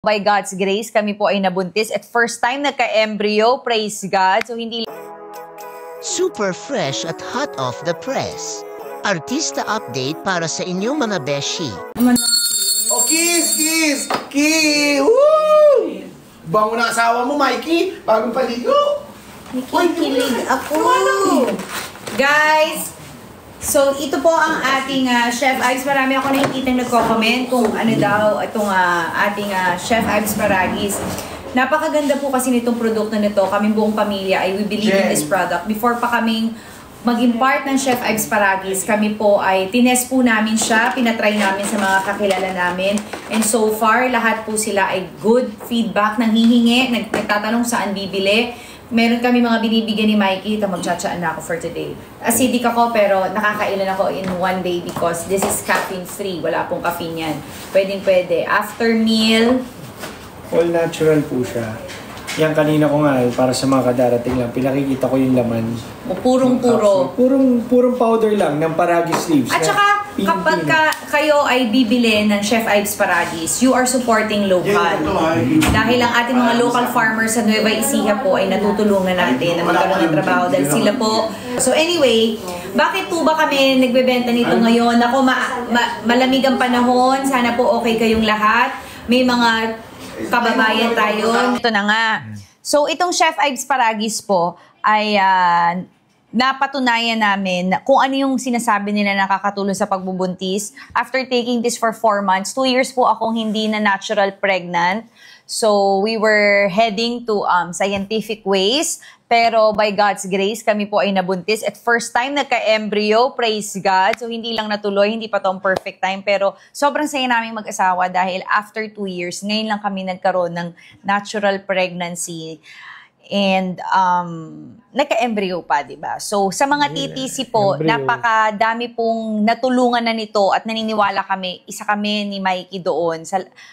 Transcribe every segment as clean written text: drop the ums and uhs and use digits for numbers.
By God's grace, kami po ay nabuntis at first time nagka-embryo, praise God. So hindi Super fresh at hot off the press. Artista update para sa inyong mga beshi. Oh, kiss! Woo! Bango na asawa mo, Mikey. Bagong paligo. nakikilig ako. Guys, so ito po ang ating Chef Ives. Marami ako nakikita nagko-comment kung ano daw itong ating Chef Ives Paragis. Napakaganda po kasi nitong produkto nito. Kaming buong pamilya ay we believe in this product. Before pa kaming maging part ng Chef Ives Paragis, kami po ay tinest po namin siya, pinatry namin sa mga kakilala namin. And so far, lahat po sila ay good feedback, nanghihingi, nagtatanong saan bibili. Meron kami mga binibigyan ni Mikey, ito magtsatsyaan na ako for today. Acidic ako pero nakakailan ako in one day because this is caffeine free. Wala pong caffeine yan. Pwedeng-pwede. After meal, all natural po siya. Yan kanina ko nga, para sa mga kadarating lang, pinakikita ko yung laman. purong-puro. Purong powder lang ng Paragis leaves. At saka, kapag kayo ay bibili ng Chef Ives Paragis, you are supporting local. Dahil ang ating mga local farmers sa Nueva Ecija po ay natutulungan natin na magkaroon ng trabaho dahil sila po. So anyway, bakit po ba kami nagbebenta nito ngayon? Ako, malamig ang panahon. Sana po okay kayong lahat. May mga kababayan tayo. Ito na nga. So itong Chef Ives Paragis po ay napatunayan namin kung ano yung sinasabi nila nakakatulong sa pagbubuntis. After taking this for 4 months, 2 years po akong hindi na natural pregnant. So we were heading to scientific ways. Pero by God's grace, kami po ay nabuntis. At first time nagka-embryo, praise God. So hindi lang natuloy, hindi pa tong perfect time. Pero sobrang saya namin mag-asawa dahil after 2 years, ngayon lang kami nagkaroon ng natural pregnancy. And nagka-embryo pa, di ba? So sa mga TTC po, napakadami pong natulungan na nito at naniniwala kami, isa kami ni Mikey doon.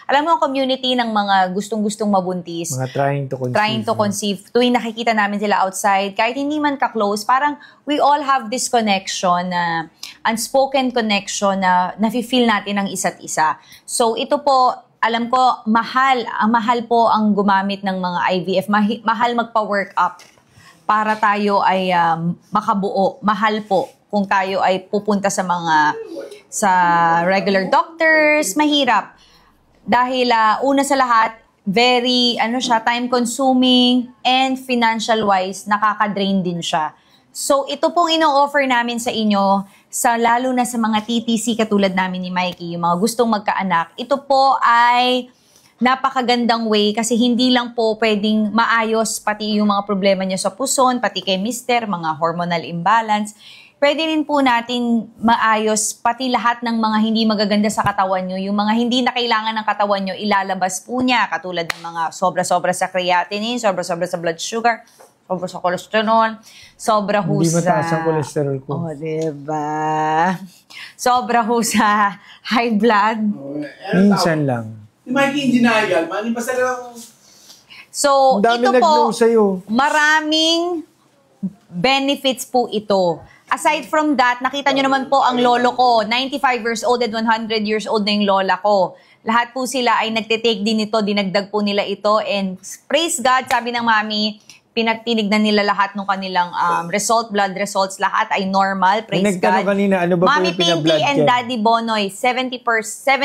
Alam mo ang community ng mga gustong-gustong mabuntis. Mga trying to conceive. Tuwing nakikita namin sila outside, kahit hindi man ka-close, parang we all have this connection, unspoken connection na nafe-feel natin ng isa't isa. So ito po, alam ko, mahal po ang gumamit ng mga IVF. Mahal magpa-work up para tayo ay makabuo. Mahal po kung tayo ay pupunta sa regular doctors. Mahirap. Dahil una sa lahat, very time consuming and financial wise, nakaka-drain din siya. So ito pong ino-offer namin sa inyo, lalo na sa mga TTC katulad namin ni Mikey, yung mga gustong magkaanak, ito po ay napakagandang way kasi hindi lang po pwedeng maayos pati yung mga problema nyo sa puson, pati kay mister, mga hormonal imbalance. Pwede rin po natin maayos pati lahat ng mga hindi magaganda sa katawan nyo. Yung mga hindi na kailangan ng katawan nyo, ilalabas po niya. Katulad ng mga sobra-sobra sa creatinine, sobra-sobra sa blood sugar, sobra sa cholesterol, sobra ho Hindi mataas ang cholesterol ko. Oh, diba? Sobra ho sa high blood. Minsan lang. Si Mikey in denial, man. Basta lang. So, ito po, sa'yo. maraming benefits po ito. Aside from that, nakita nyo naman po ang lolo ko, 95 years old and 100 years old na yung lola ko. Lahat po sila ay nagtitake din ito, dinagdag po nila ito. And praise God, sabi ng mami, tinignan nila lahat ng kanilang blood results, lahat ay normal, praise God. Kanina, ano ba Mami po yung Pinky and Daddy Bonoy, 70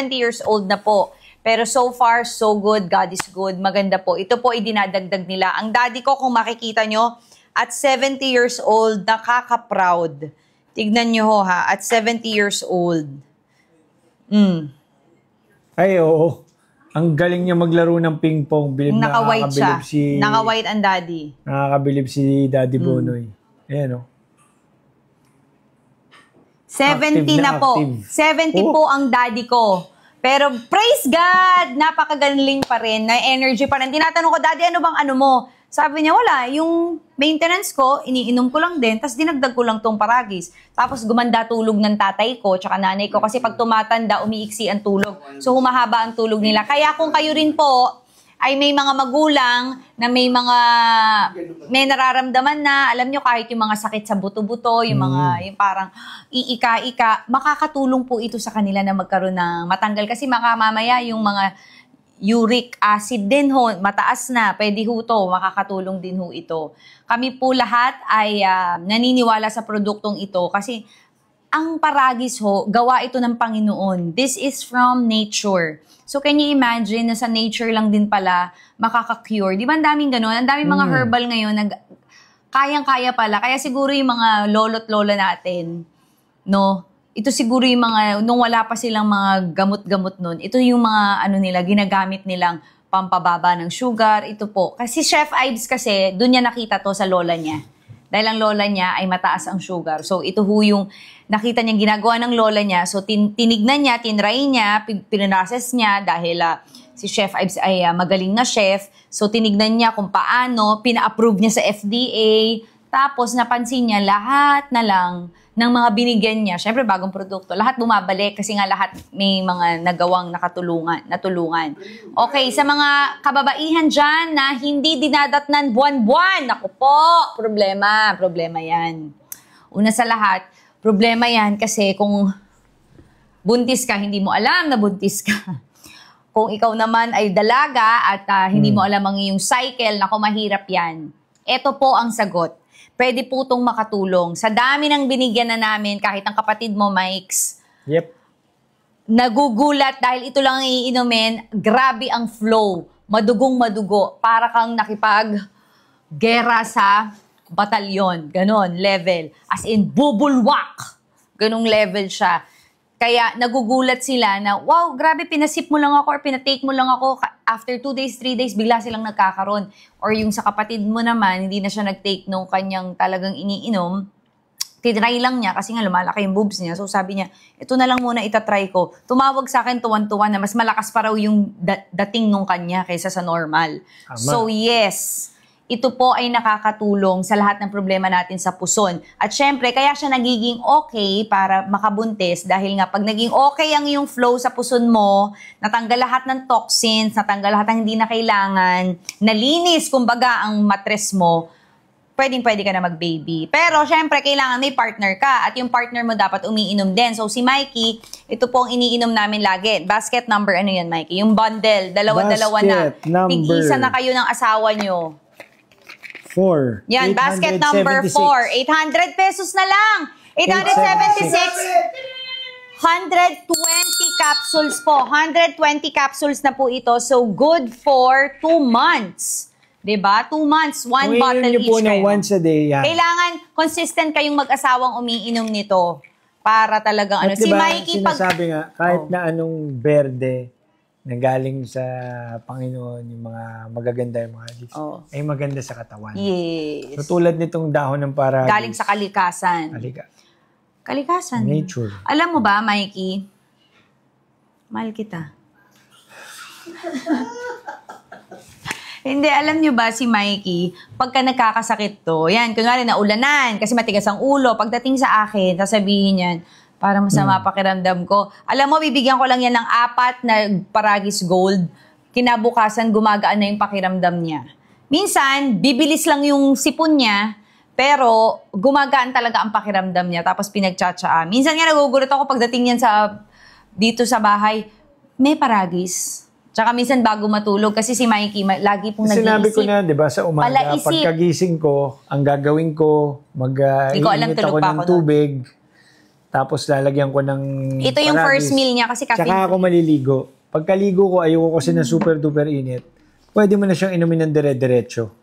years old na po. Pero so far, so good, God is good, maganda po. Ito po ay dinadagdag nila. Ang daddy ko, kung makikita nyo, at 70 years old, nakaka-proud. Tignan nyo ho ha, at 70 years old. Ay, oo. Ang galing niya maglaro ng ping-pong. Naka-white siya. Naka-white ang daddy. Nakakabilib si Daddy Bonoy. Ayan, o. 70 na po. Active. 70 po ang daddy ko. Pero praise God! Napakagaling pa rin. Na energy pa rin. Tinatanong ko, Daddy, ano bang ano mo? Sabi niya, wala. Yung maintenance ko, iniinom ko lang din, tapos dinagdag ko lang tong Paragis. Tapos gumanda tulog ng tatay ko, tsaka nanay ko, kasi pag tumatanda, umiiksi ang tulog. So humahaba ang tulog nila. Kaya kung kayo rin po, ay may mga magulang na may nararamdaman na, alam nyo, kahit yung mga sakit sa buto-buto, yung yung parang iika-ika, makakatulong po ito sa kanila na magkaroon ng matanggal. Kasi mamaya yung uric acid din ho, mataas na, pwede ho to, makakatulong din ho ito. Kami po lahat ay naniniwala sa produktong ito kasi ang paragis ho, gawa ito ng Panginoon. This is from nature. So can you imagine na sa nature lang din pala makaka-cure? Di ba ang daming ganun? Ang daming mga herbal ngayon na kayang-kaya pala. Kaya siguro yung mga lolo't lola natin, no? Ito siguro yung mga, nung wala pa silang mga gamot-gamot nun, ito yung mga nila, ginagamit nilang pampababa ng sugar, ito po. Kasi Chef Ives kasi, doon niya nakita to sa lola niya. Dahil ang lola niya ay mataas ang sugar. So ito ho yung nakita niya ginagawa ng lola niya. So tinignan niya, tinry niya, pinrocess niya dahil si Chef Ives ay magaling na chef. So tinignan niya kung paano, pina-approve niya sa FDA. Tapos napansin niya lahat na lang ng mga binigyan niya, syempre bagong produkto, lahat bumabalik kasi nga lahat may mga nagawang natulungan. Okay, sa mga kababaihan dyan na hindi dinadatnan buwan-buwan, ako po, problema yan. Una sa lahat, problema yan kasi kung buntis ka, hindi mo alam na buntis ka. Kung ikaw naman ay dalaga at hindi mo alam ang iyong cycle, naku, mahirap yan. Ito po ang sagot. Pwede po itong makatulong. Sa dami ng binigyan na namin, kahit ang kapatid mo, Mikes, nagugulat dahil ito lang ang iinumin, grabe ang flow. Madugong madugo. Para kang nakipag-gera sa batalyon. Ganon, level. As in, bubulwak. Ganong level siya. Kaya nagugulat sila na, wow, grabe, pinasip mo lang ako or pinatake mo lang ako. After 2 days, 3 days, bigla silang nagkakaroon. Or yung sa kapatid mo naman, hindi na siya nag-take nung kanyang talagang iniinom. Tinry lang niya kasi nga lumalaki yung boobs niya. So sabi niya, ito na lang muna itatry ko. Tumawag sa akin tuwan-tuwan na mas malakas pa raw yung dating nung kanya kaysa sa normal. Ama. So yes, ito po ay nakakatulong sa lahat ng problema natin sa puson. At syempre, kaya siya nagiging okay para makabuntis dahil nga pag naging okay ang iyong flow sa puson mo, natanggal lahat ng toxins, natanggal lahat ng hindi na kailangan, nalinis kumbaga ang matres mo, pwedeng-pwede ka na mag-baby. Pero syempre, kailangan may partner ka at yung partner mo dapat umiinom din. So si Mikey, ito po ang iniinom namin lagi. Basket number, ano yan Mikey? Yung bundle, dalawa-dalawa na. Tig-isa na kayo ng asawa nyo. 4. Yan, basket number 4. 800 pesos na lang. 876. 120 capsules po. 120 capsules na po ito. So, good for 2 months. Diba? 2 months, 1 bottle each po kayo. Once a day. Yan. Kailangan consistent kayong mag-asawang umiinom nito. Para talagang At Si diba, Mikey, sinasabi nga, kahit na anong berde, na galing sa Panginoon, yung mga magaganda yung mga leaves, ay maganda sa katawan. Yes. So, tulad nitong dahon ng paragis. Galing sa kalikasan. Kalikasan. Nature. Alam mo ba, Mikey? Mahal kita. Hindi, alam nyo ba si Mikey, pagka nagkakasakit to, yan, kunwari naulanan, kasi matigas ang ulo, pagdating sa akin, sasabihin niyan, para masama pakiramdam ko. Alam mo, bibigyan ko lang yan ng 4 na paragis gold. Kinabukasan, gumagaan na yung pakiramdam niya. Minsan, bibilis lang yung sipon niya, pero gumagaan talaga ang pakiramdam niya, tapos pinagtsatsaa. Minsan nga nagugulat ako pagdating yan dito sa bahay, may paragis. Tsaka minsan bago matulog, kasi si Mikey, lagi pong nag-iisip. Sinabi ko na, di ba, sa umaga, pagkagising ko, ang gagawin ko, mag-iinit ako ng tubig, tapos lalagyan ko ng ito yung paragis. First meal niya kasi caffeine. Tsaka ako maliligo. Pagkaligo ko, ayoko kasi na super duper init. Pwede mo na siyang inumin ng dire-diretso.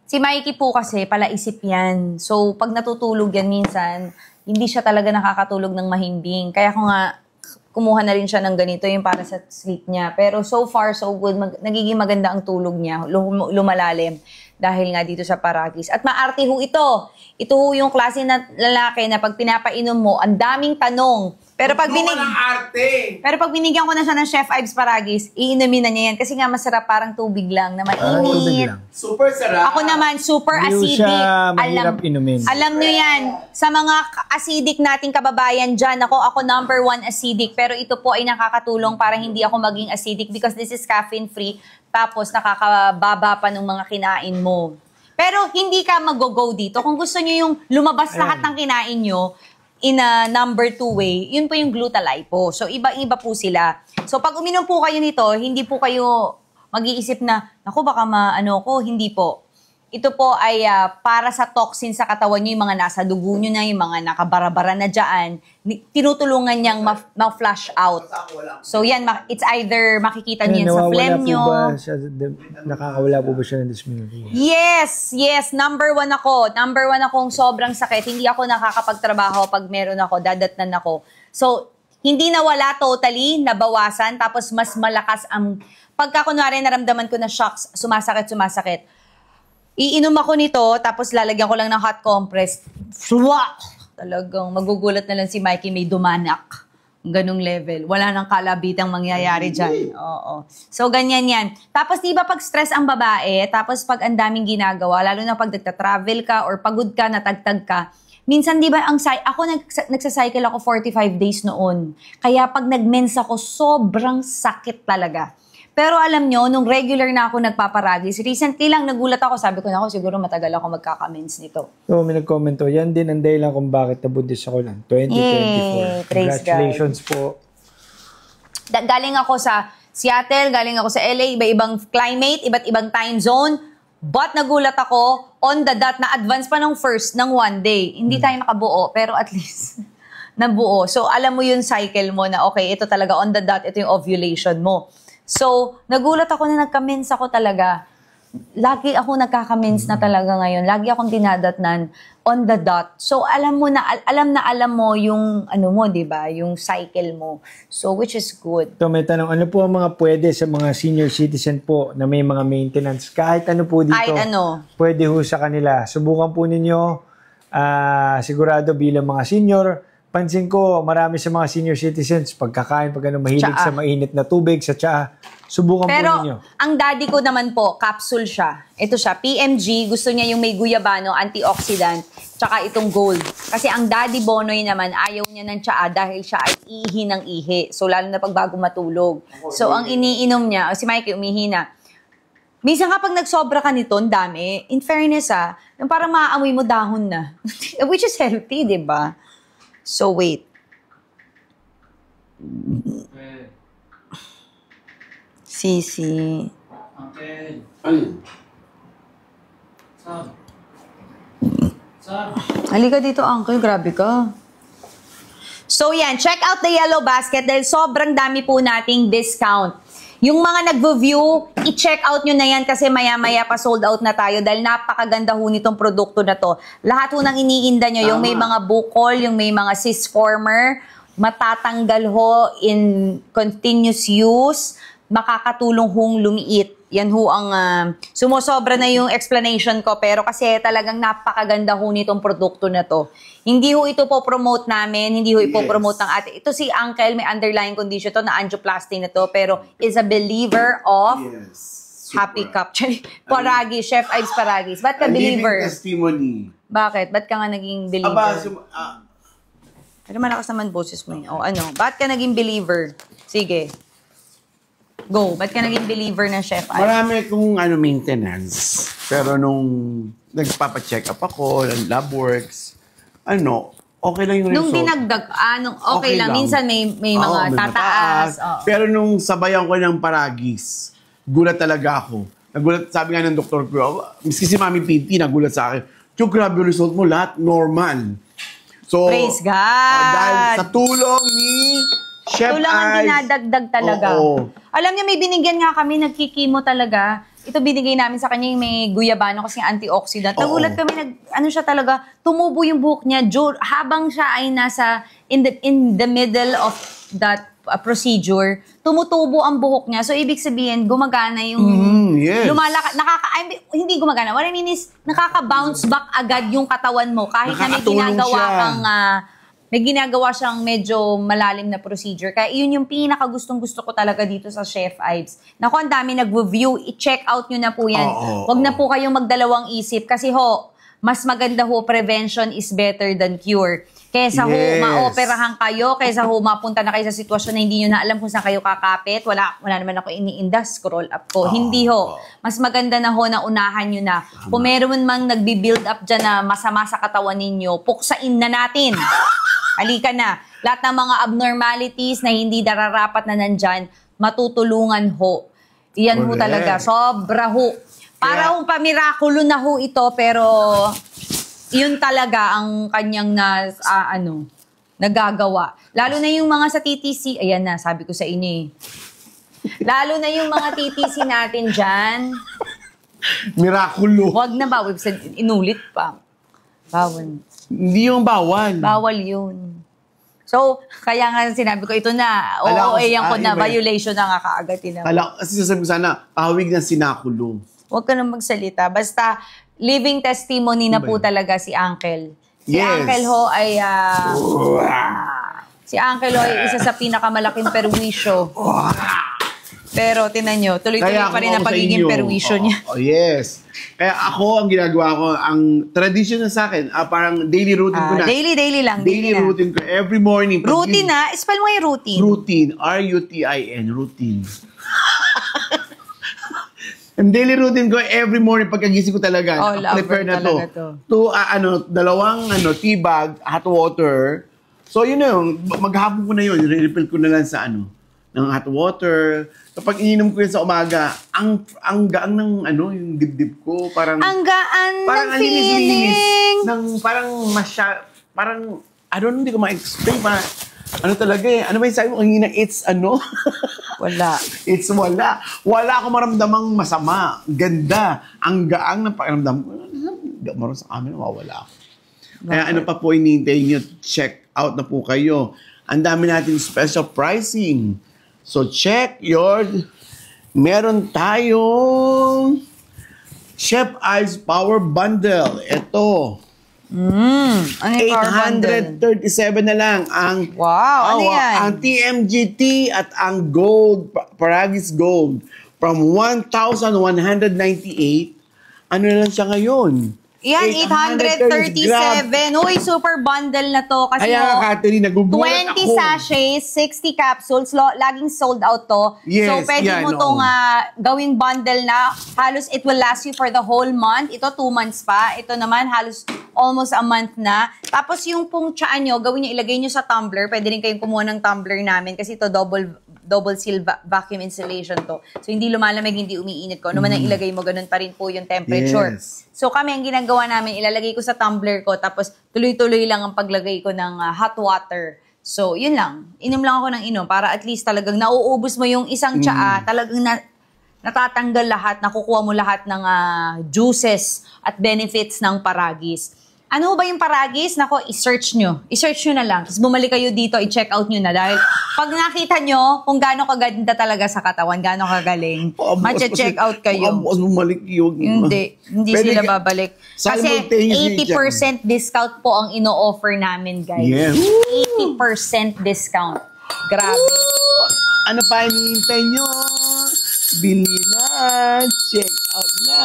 Si Mikey po kasi, palaisip yan. So, pag natutulog yan minsan, hindi siya talaga nakakatulog ng mahimbing. Kaya ko nga, kumuha na rin siya ng ganito, yung para sa sleep niya. Pero so far, so good. Nagiging maganda ang tulog niya. Lumalalim. Dahil nga dito sa paragis. At maarte ho ito. Ito ho yung klase na lalaki na pag pinapainom mo, ang daming tanong. Pero pag binigyan ko na siya ng Chef Ives Paragis, iinumin na niya yan. Kasi nga masarap, parang tubig lang na mainit. Super sarap. Ako naman, super acidic. Mahirap inumin. Alam nyo yan, sa mga acidic nating kababayan dyan, ako number 1 acidic. Pero ito po ay nakakatulong para hindi ako maging acidic because this is caffeine-free. Tapos nakakababa pa ng mga kinain mo. Pero hindi ka mag-go dito. Kung gusto nyo yung lumabas lahat ng kinain nyo, in a number 2 way, yun po yung glutathione. So, iba-iba po sila. So, pag uminom po kayo nito, hindi po kayo mag-iisip na, naku, baka maano ko, hindi po. Ito po ay para sa toxin sa katawan nyo, yung mga nasa dugo nyo na, yung mga nakabarabara na dyan, tinutulungan niyang ma-flush out. So yan, it's either makikita niyo yan sa phlegm nyo. Nakakawala po ba siya ng dysmenorrhea? Yes, number 1 ako. Number 1 akong sobrang sakit. Hindi ako nakakapagtrabaho pag meron ako, dadatnan ako. So, hindi nawala totally, nabawasan, tapos mas malakas ang, pagka kunwari naramdaman ko na shocks, sumasakit, iinom ako nito, tapos lalagyan ko lang ng hot compress. Talagang magugulat na lang si Mikey, may dumanak. Ganong level. Wala nang kalabitang mangyayari dyan. Oo. So, ganyan yan. Tapos, di ba pag stress ang babae, tapos pag ang daming ginagawa, lalo na pag nagta-travel ka or pagod ka, natagtag ka, minsan, di ba, ako nagsacycle ako 45 days noon. Kaya pag nag-mens ako, sobrang sakit talaga. Pero alam nyo, nung regular na ako nagpaparagis, recently lang nagulat ako, sabi ko na ako, siguro matagal ako magkakamens nito. So, may nag-comment yan din ang dahilan kung bakit nabuntis ako lang. 2024. Congratulations po. Galing ako sa Seattle, galing ako sa LA, iba-ibang climate, iba't ibang time zone. But nagulat ako, on the dot, na advance pa ng first ng 1 day. Hindi tayo nakabuo, pero at least nabuo. So, alam mo yung cycle mo na, okay, ito talaga on the dot, ito yung ovulation mo. So, nagulat ako na nagka-mens ako talaga. Lagi ako nagkaka-mens na talaga ngayon. Lagi akong dinadatnan on the dot. So, alam mo yung ano mo, 'di ba? Yung cycle mo. So, which is good. So, may tanong, ano po ang mga pwede sa mga senior citizen po na may mga maintenance? Kahit ano po dito. Kahit ano. Pwede ho sa kanila. Subukan po ninyo. Sigurado bilang mga senior, pansin ko, marami sa mga senior citizens, pagkakain, pag mahilig sa mainit na tubig, sa tsaa, subukan po ninyo. Pero, ang daddy ko naman po, capsule siya. Ito siya, PMG, gusto niya yung may guyabano, antioxidant, tsaka itong gold. Kasi ang daddy Bonoy naman, ayaw niya ng tsaa dahil siya ay ihi ng ihi. So, lalo na pag bago matulog. So, ang iniinom niya, si Mikey, umihi na. Minsan kapag nagsobra ka nito, ang dami, in fairness yung parang maaamoy mo dahon na. Which is healthy, di ba? So, wait. Sisi. Okay. Ano? Halika dito, uncle. Grabe ka. So, yan. Check out the yellow basket dahil sobrang dami po nating discount. Yung mga nagvo-view, i-check out nyo na yan kasi maya-maya pa sold out na tayo dahil napakaganda ho nitong produkto na to. Lahat ho nang iniinda nyo, yung may mga bukol, yung may mga cyst former, matatanggal ho in continuous use, makakatulong hong lumiit. Yan ho ang sumusobra na yung explanation ko pero kasi talagang napakaganda ho nitong produkto na to. Hindi ho ito po promote namin, hindi ho ipopromote ng ate. Ito si Uncle, may underlying condition to na angioplasty na to pero is a believer of Happy Cup. Paragis, Chef Ives Paragis. Ba't ka believer? Testimony. Bakit? Ba't ka nga naging believer? Pero malakas naman boses mo eh. O ano, ba't ka naging believer? Sige. Go. Ba't ka naging believer ng Chef Ives? Marami kong maintenance. Pero nung nagpapacheck up ako, lab works, okay lang yung result. Nung dinagdag, okay lang. Minsan may mga tataas. Pero nung sabayan ko ng paragis, gulat talaga ako. Nagulat, sabi nga ng doktor ko, miski si Mami Pinti, nagulat sa akin, yung grabe yung result mo, lahat normal. So, praise God! Dahil sa tulong ni Chef Ito lang ang Ives. dinadagdag talaga. Oo. Alam niyo, may binigyan nga kami, nagkikimo talaga. Ito binigay namin sa kanya yung may guyabano kasi antioxidant. Nagulat kami, siya talaga, tumubo yung buhok niya habang siya ay nasa in the middle of that procedure, tumutubo ang buhok niya. So, ibig sabihin, gumagana yung yes. hindi gumagana. What I mean is, nakaka-bounce back agad yung katawan mo kahit na may ginagawa kang may ginagawa siyang medyo malalim na procedure. Kaya yun yung pinaka-gustong-gusto ko talaga dito sa Chef Ives. Naku, ang dami nag-review. I-check out nyo na po yan. Huwag na po kayong magdalawang isip. Kasi mas maganda prevention is better than cure. Kesa maoperahan kayo, kesa mapunta na kayo sa sitwasyon na hindi nyo na alam kung saan kayo kakapit. Wala naman ako iniinda, scroll up ko. Hindi Mas maganda na na unahan nyo na. Kung meron mang nagbi-build up dyan na masama sa katawan ninyo, puksain na natin. Halika na. Lahat ng mga abnormalities na hindi nararapat na nandyan, matutulungan ho. Iyan ho Correct. talaga. Sobra ho. Para hong pamirakulo na ho ito, pero yun talaga ang kanyang nagagawa. Lalo na yung mga sa TTC, ayan na, sabi ko sa inyo eh. Lalo na yung mga TTC natin dyan. Miraculo. Wag na ba? Inulit pa. Bawal. Hindi yung bawal. Bawal yun. So, kaya nga sinabi ko, ito na. Oo, yan ko na. Violation na nga kaagad. Kasi sasabi ko sana, pahawig ng sinakulo. Huwag ka na magsalita. Basta, living testimony na po talaga si Uncle. Si Uncle ho ay... si Uncle ho ay isa sa pinakamalaking perwisyo. Pero, tinan nyo, tuloy-tuloy pa rin ang pagiging perwisyo niya. Yes. Kaya ako, ang ginagawa ko, ang tradition na sa akin, parang daily routine ko na. Daily lang. Daily routine ko. Every morning. Routine na? Spell mo yung routine. Routine. R-U-T-I-N. Routine. Ang daily routine ko, every morning, pagkagising ko talaga, prepare na to. Dalawang tea bag, hot water. So, yun na yun. Maghapon ko na yun. Refill ko na lang sa ng hot water. Kapag ininom ko yun sa umaga, ang gaan ng yung dibdib ko. Parang, ang gaan parang ng feeling. Parang, hindi ko ma-explain. Parang, talaga eh. Ano ba yung sabi mo? Kanina, it's Wala. It's wala. Wala akong maramdamang masama. Ganda. Ang gaang ng pakiramdam ko. Maroon sa amin, mawawala ako. Kaya pa po inintay nyo? Check out na po kayo. Ang dami natin special pricing. So check meron tayong Chef Ives Power Bundle. Ito. Ano yung power bundle? 837 na lang ang ano yan? Ang TMGT at ang Gold, Paragis Gold from 1,198. Ano na lang siya ngayon? Yan, 837. Uy, super bundle na to. Kasi kaya, Catherine, nagugulat 20 ako. sachets, 60 capsules, laging sold out to. Yes, so, pwede mo itong gawing bundle na halos it will last you for the whole month. Ito, 2 months pa. Ito naman, halos almost a month na. Tapos yung pong tiyaan nyo, gawin nyo, ilagay nyo sa tumbler. Pwede rin kayong kumuha ng tumbler namin kasi ito double seal vacuum insulation to. So, hindi lumalamig, hindi umiinit ko. Ano man ang ilagay mo, ganun pa rin po yung temperature. Yes. So, kami, ang ginagawa namin, ilalagay ko sa tumbler ko, tapos tuloy-tuloy lang ang paglagay ko ng hot water. So, yun lang. Inom lang ako ng inom para at least talagang nauubos mo yung isang tsaa, talagang natatanggal lahat, nakukuha mo lahat ng juices at benefits ng Paragis. Ano ba yung Paragis? Nako, i-search nyo. I-search nyo na lang. Tapos bumalik kayo dito, i-check out nyo na. Dahil pag nakita nyo kung gaano kaganda talaga sa katawan, gaano kagaling, matcha-check out kayo. Bumalik yun. Hindi sila babalik. Kasi 80% discount po ang ino-offer namin, guys. Yes. 80% discount. Grabe. Ano pa hinihintay nyo? Bili na. Check out na.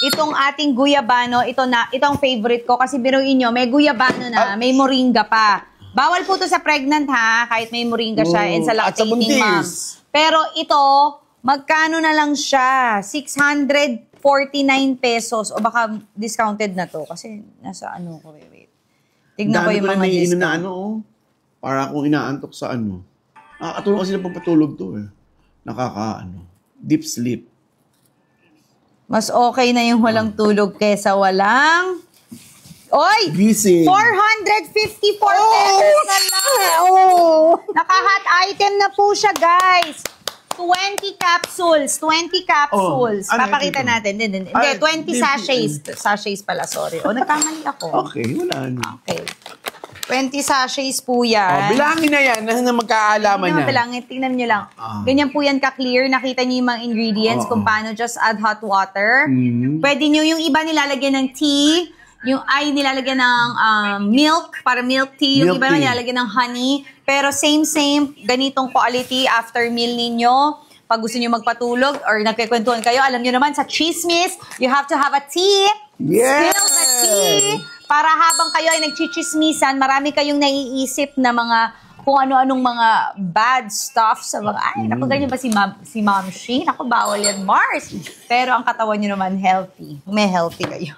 Itong ating guyabano, ito ang favorite ko kasi biruin nyo, may guyabano na, may moringa pa. Bawal po to sa pregnant ha, kahit may moringa siya and sa lactating mom. Pero ito, magkano na lang siya? 649 pesos o baka discounted na to kasi nasa ko, wait. Tignan ko yung mga discount. Na para akong inaantok sa Nakakatulong kasi na pampatulog to eh. Deep sleep. Mas okay na yung walang tulog kesa walang... Oy! Gising. 454 pesos na lang! Naka-hot item na po siya, guys! 20 capsules. Papakita natin. Hindi, 20 sachets. Sachets pala, sorry. Nagkamali ako. Okay, wala na. Okay. 20 sachets po yan. Bilangin na yan na magkaalaman Hindi na. Bilangin, tingnan nyo lang. Ganyan po yan ka-clear. Nakita nyo yung mga ingredients kung paano just add hot water. Pwede nyo yung iba nilalagyan ng tea, yung nilalagyan ng milk, para milk tea. Yung iba nilalagyan ng honey. Pero same, ganitong quality after meal ninyo. Pag gusto nyo magpatulog or nagkikwentuhan kayo, alam nyo naman, sa chismis, you have to have a tea. Yes! Spill the tea. Para habang kayo ay nagchichismisan, marami kayong naiisip na mga kung ano-anong mga bad stuff sa mga, naku, ganyan ba si Ma'am Shi? Naku, bawal yan, Mars. Pero ang katawan nyo naman healthy. May healthy kayo.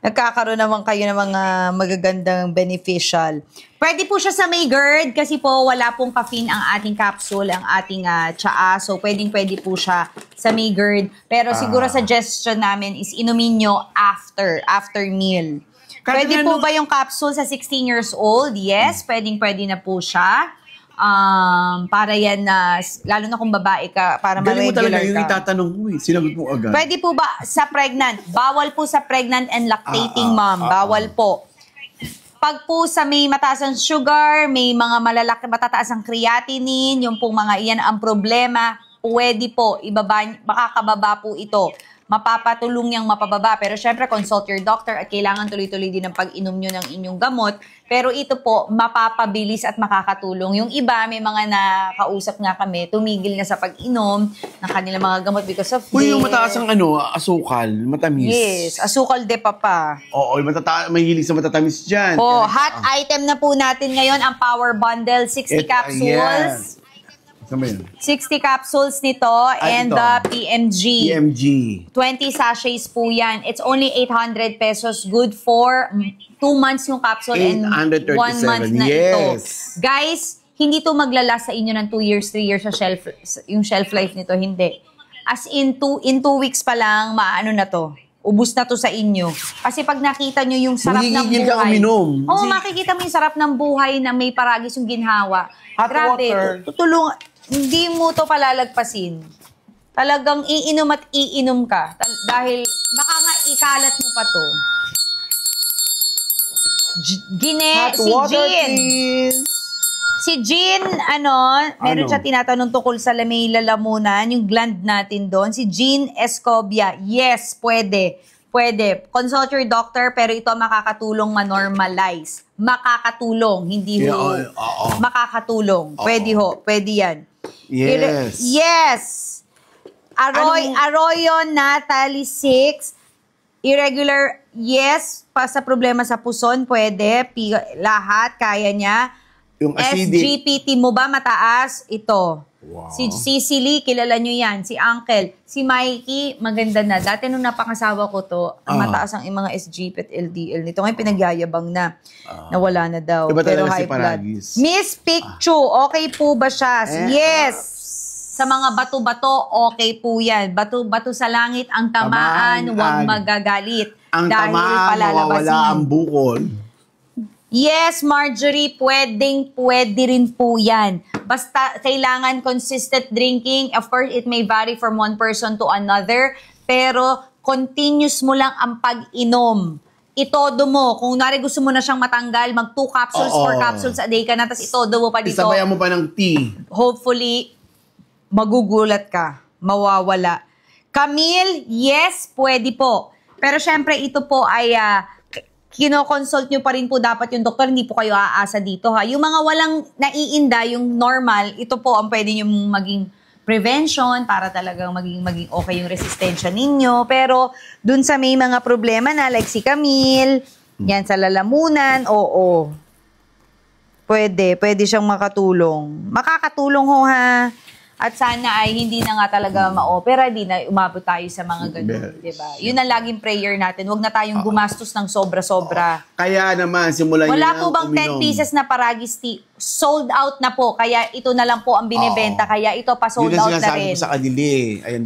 nagkakaroon naman kayo ng mga magagandang beneficial. Pwede po siya sa may GERD kasi po wala pong caffeine ang ating capsule, ang ating tsaa. So, pwede po siya sa may GERD. Pero siguro suggestion namin is inumin nyo after meal. Pwede po ba yung capsule sa 16 years old? Yes, pwede na po siya. Para yan na, lalo na kung babae ka, para Galing mo ma-regular talaga yung ka. itatanong ko eh. Sinagot mo agad. Pwede po ba sa pregnant? Bawal po sa pregnant and lactating mom. Bawal po. Pag po sa may mataas ang sugar, may mga matataas ang creatinine, yung pong mga iyan ang problema, pwede po, makakababa po ito. Mapapatulong niyang mapababa. Pero syempre, consult your doctor at kailangan tuloy-tuloy din ang pag-inom nyo ng inyong gamot. Pero ito po, mapapabilis at makakatulong. Yung iba, may mga nakausap nga kami, tumigil na sa pag-inom ng kanilang mga gamot because of Uy, yung mataas ang asukal, matamis. Yes, asukal de papa. Oo, mahilig sa matatamis dyan. Po, hot item na po natin ngayon, ang Power Bundle, 60 capsules. Saan ba yun? 60 capsules nito and ito. the PMG. PMG. 20 sachets po yan. It's only 800 pesos. Good for 2 months yung capsule and 1 month na ito. Guys, hindi to maglala sa inyo ng 2 years, 3 years yung shelf life nito. Hindi. As in 2 weeks pa lang, maano na to. Ubus na to sa inyo. Kasi pag nakita nyo yung sarap ng Magigigil ka buhay. uminom. Oo, makikita mo yung sarap ng buhay na may paragis yung ginhawa. Hot water. Hindi mo to palalagpasin. Talagang iinom at iinom ka. Dahil baka nga ikalat mo pa to. Si Jean, meron siya tinatanong tungkol sa may lalamunan, yung gland natin doon. Si Jean Escobia, yes, pwede. Pwede. Consult your doctor, pero ito makakatulong ma-normalize. Makakatulong, hindi ho. Makakatulong. Pwede ho. Pwede yan. Yes. Yes. Arroyo Natalie 6. Irregular, yes. Pa sa problema sa puson, pwede. Lahat, kaya niya. Yung acidic. SGPT mo ba mataas? Ito. Wow. Si Cecily, kilala nyo yan. Si Uncle. Si Mikey, maganda na. Dati nung napangasawa ko to, mataas ang mga SGP at LDL nito. Ngayon pinagyayabang na. Nawala na daw. Iba Pero talaga si high blood. Paragis. Miss Picchu, okay po ba siya? Yes. Sa mga bato-bato, okay po yan. Bato-bato sa langit, ang tamaan, huwag magagalit. Ang dahil tamaan, palalabasin. mawawala ang bukol. Yes, Marjorie, pwede rin po yan. Basta kailangan consistent drinking. Of course, it may vary from one person to another. Pero continuous mo lang ang pag-inom. Itodo mo. Kung nari gusto mo na siyang matanggal, mag 2 capsules, 4 capsules a day ka na, tapos itodo mo pa dito. Isabayan mo pa ng tea. Hopefully, magugulat ka. Mawawala. Camille, yes, pwede po. Pero syempre, ito po ay kino-consult nyo pa rin po dapat yung doktor, hindi po kayo aasa dito ha. Yung mga walang naiinda, yung normal, ito po ang pwede nyo maging prevention para talagang maging okay yung resistensya ninyo. Pero dun sa may mga problema na like si Camille, yan sa lalamunan, oo. Pwede siyang makatulong. Makakatulong ho ha. At sana ay hindi na nga talaga ma-opera, di na umabot tayo sa mga ganun, di ba? Yun ang laging prayer natin. Huwag na tayong gumastos ng sobra-sobra. Kaya naman, simulan nyo Wala lang po bang 10 uminom. pieces na Paragis tea? Sold out na po. Kaya ito na lang po ang binibenta. Kaya ito pa sold out na rin. Yun ang sinasabi ko sa kanila eh. Ayun,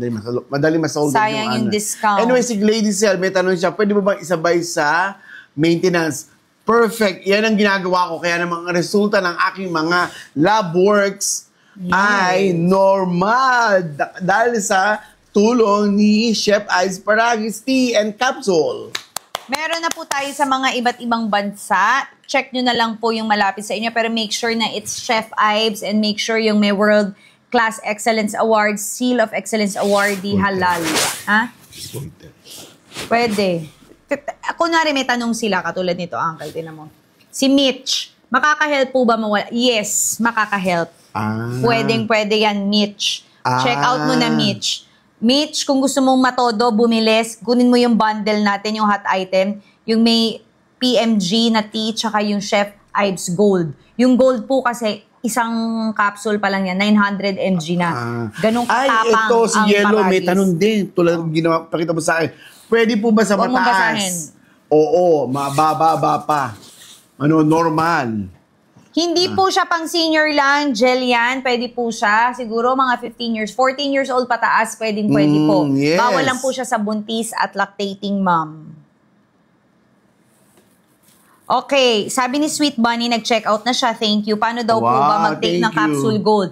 madali masold out Sayang yung discount. Anyway, si Lady Cell, may tanong siya, pwede mo bang isabay sa maintenance? Perfect. Yan ang ginagawa ko. Kaya namang resulta ng aking mga lab works ay normal. Dahil sa tulong ni Chef Ives Paragis Tea and Capsule. Meron na po tayo sa mga iba't ibang bansa. Check nyo na lang po yung malapit sa inyo. Pero make sure na it's Chef Ives and make sure yung may World Class Excellence Award, Seal of Excellence Awardee, halal. Ha? Pwede. Kunwari may tanong sila, katulad nito, Uncle, tinan mo. Si Mitch, makaka-help po ba mawala? Yes, makaka-help. Pwede yan, Mitch. Check out mo na, Mitch. Mitch, kung gusto mong matodo, bumilis, kunin mo yung bundle natin, yung hot item, yung may PMG na tea, tsaka yung Chef Ives Gold. Yung gold po kasi, isang capsule pa lang yan, 900 mg na. Ganun katapang ito, si ang Yellow, may Paragis. tanong din. Tulad ng ginawa, pakita mo sa akin. Pwede po ba sa Huwag mong mataas? basahin. Oo, mababa pa. Normal. Hindi po siya pang senior lang, Jillian. Pwede po siya. Siguro mga 15 years. 14 years old pataas, pwede po. Yes. Bawal lang po siya sa buntis at lactating mom. Okay, sabi ni Sweet Bunny, nag-check out na siya. Thank you. Paano daw po ba mag-take ng thank you. capsule gold?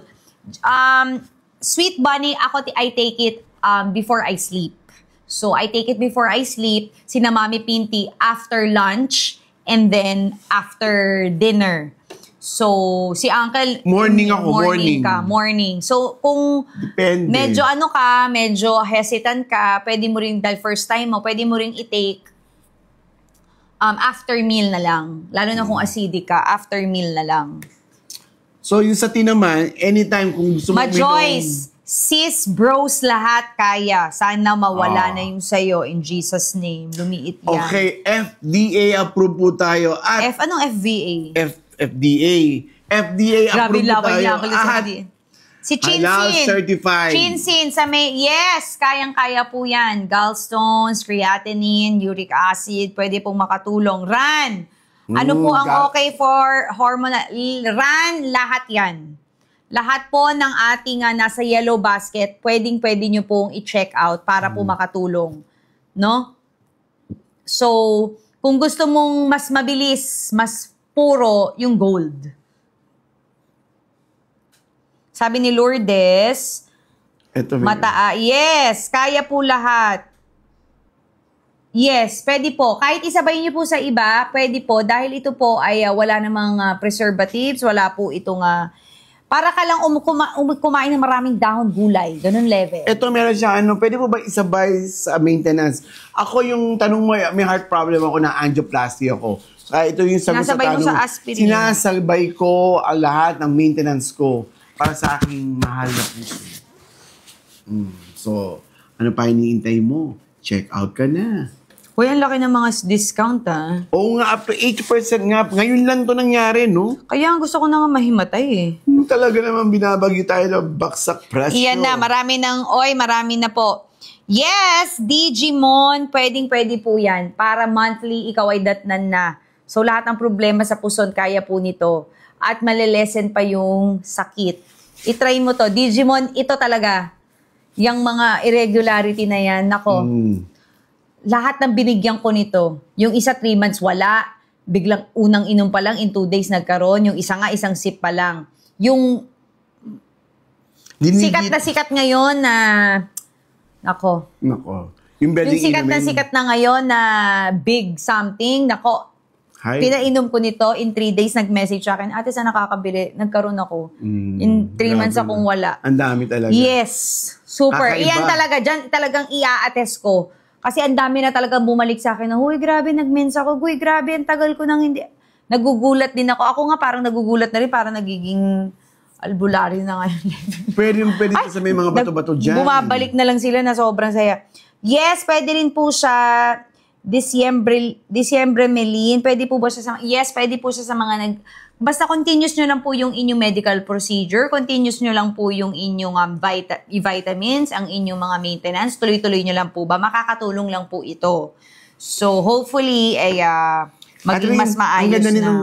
Sweet Bunny, I take it before I sleep. So, I take it before I sleep. Sina Mami Pinty after lunch and then after dinner. So, si Uncle... Morning ako, Morning. So, kung Depende. medyo hesitant ka, pwede mo rin, dahil first time mo, pwede mo rin i-take after meal na lang. Lalo na kung acidic ka, after meal na lang. So, yung sa naman, anytime kung gusto mo Ma-Joyce, sis, bros, lahat kaya. Sana mawala na yung sayo in Jesus' name. Lumiit yan. Okay, FDA approved po tayo at Anong FVA? FDA. FDA Grabe approved po laway tayo niya ako sa at FDA. Si halal Chinsin. certified. Chinsin sa may, yes, kayang-kaya po yan. Gallstones, creatinine, uric acid, pwede pong makatulong. Ran, ano po ang okay for hormonal? Ran, lahat yan. Lahat po ng ating nasa yellow basket, pwedeng-pwede nyo pong i-check out para po makatulong. No? So, kung gusto mong mas mabilis, mas puro, yung gold. Sabi ni Lourdes, Ito, yes, kaya po lahat. Yes, pwede po. Kahit isabay niyo po sa iba, pwede po. Dahil ito po ay wala namang preservatives, wala po itong... para ka lang kumain ng maraming dahon gulay. Ganun level. Ito meron siya, pwede po ba isabay sa maintenance? Ako yung tanong mo, may heart problem ako na angioplasty ako. Kaya ito yung sagot sa Sinasabay mo tanong. sa aspirin. Sinasabay ko ang lahat ng maintenance ko para sa aking mahal na puso. So, ano pa hinihintay mo? Check out ka na. Uy, ang laki ng mga discount Oo nga, up to 80% nga. Ngayon lang to nangyari, no? Kaya gusto ko na nga mahimatay Talaga naman binabagi tayo ng baksak presyo. Iyan na, marami na po. Yes, Digimon, pwede po yan. Para monthly, ikaw ay datnan na. So, lahat ng problema sa puson, kaya po nito. At malilesen pa yung sakit. I-try mo to. Digimon, ito talaga. Yung mga irregularity na yan, nako. Lahat ng binigyan ko nito. Yung isa 3 months, wala. Biglang unang inom pa lang, in 2 days nagkaroon. Yung isa nga, isang sip pa lang. Yung sikat na sikat ngayon na... Nako. Yung sikat na ngayon na big something, nako. Pinainom ko nito, in 3 days nag-message sa akin, ate, saan nakakabili? Nagkaroon ako. In 3 months akong wala. Ang dami talaga. Yes. Super. Kakaiba. Iyan talaga, dyan talagang i-attest ko. Kasi ang dami na talagang bumalik sa akin na, huy, grabe, nag-mens ako. Huy, grabe, ang tagal ko nang hindi. Nagugulat din ako. Ako nga parang nagugulat na rin, parang nagiging albularyo na ngayon. Pwede sa may mga bato-bato dyan. Bumabalik na lang sila na sobrang saya. Yes, pwede rin po siya Disyembre Melin. Pwede po ba siya sa... Yes, pwede po siya sa mga basta continuous nyo lang po yung inyong medical procedure, continuous nyo lang po yung inyong vitamins, ang inyong mga maintenance, tuloy-tuloy nyo lang po ba? Makakatulong lang po ito. So, hopefully, maging mas maayos na. Ang ganda nitong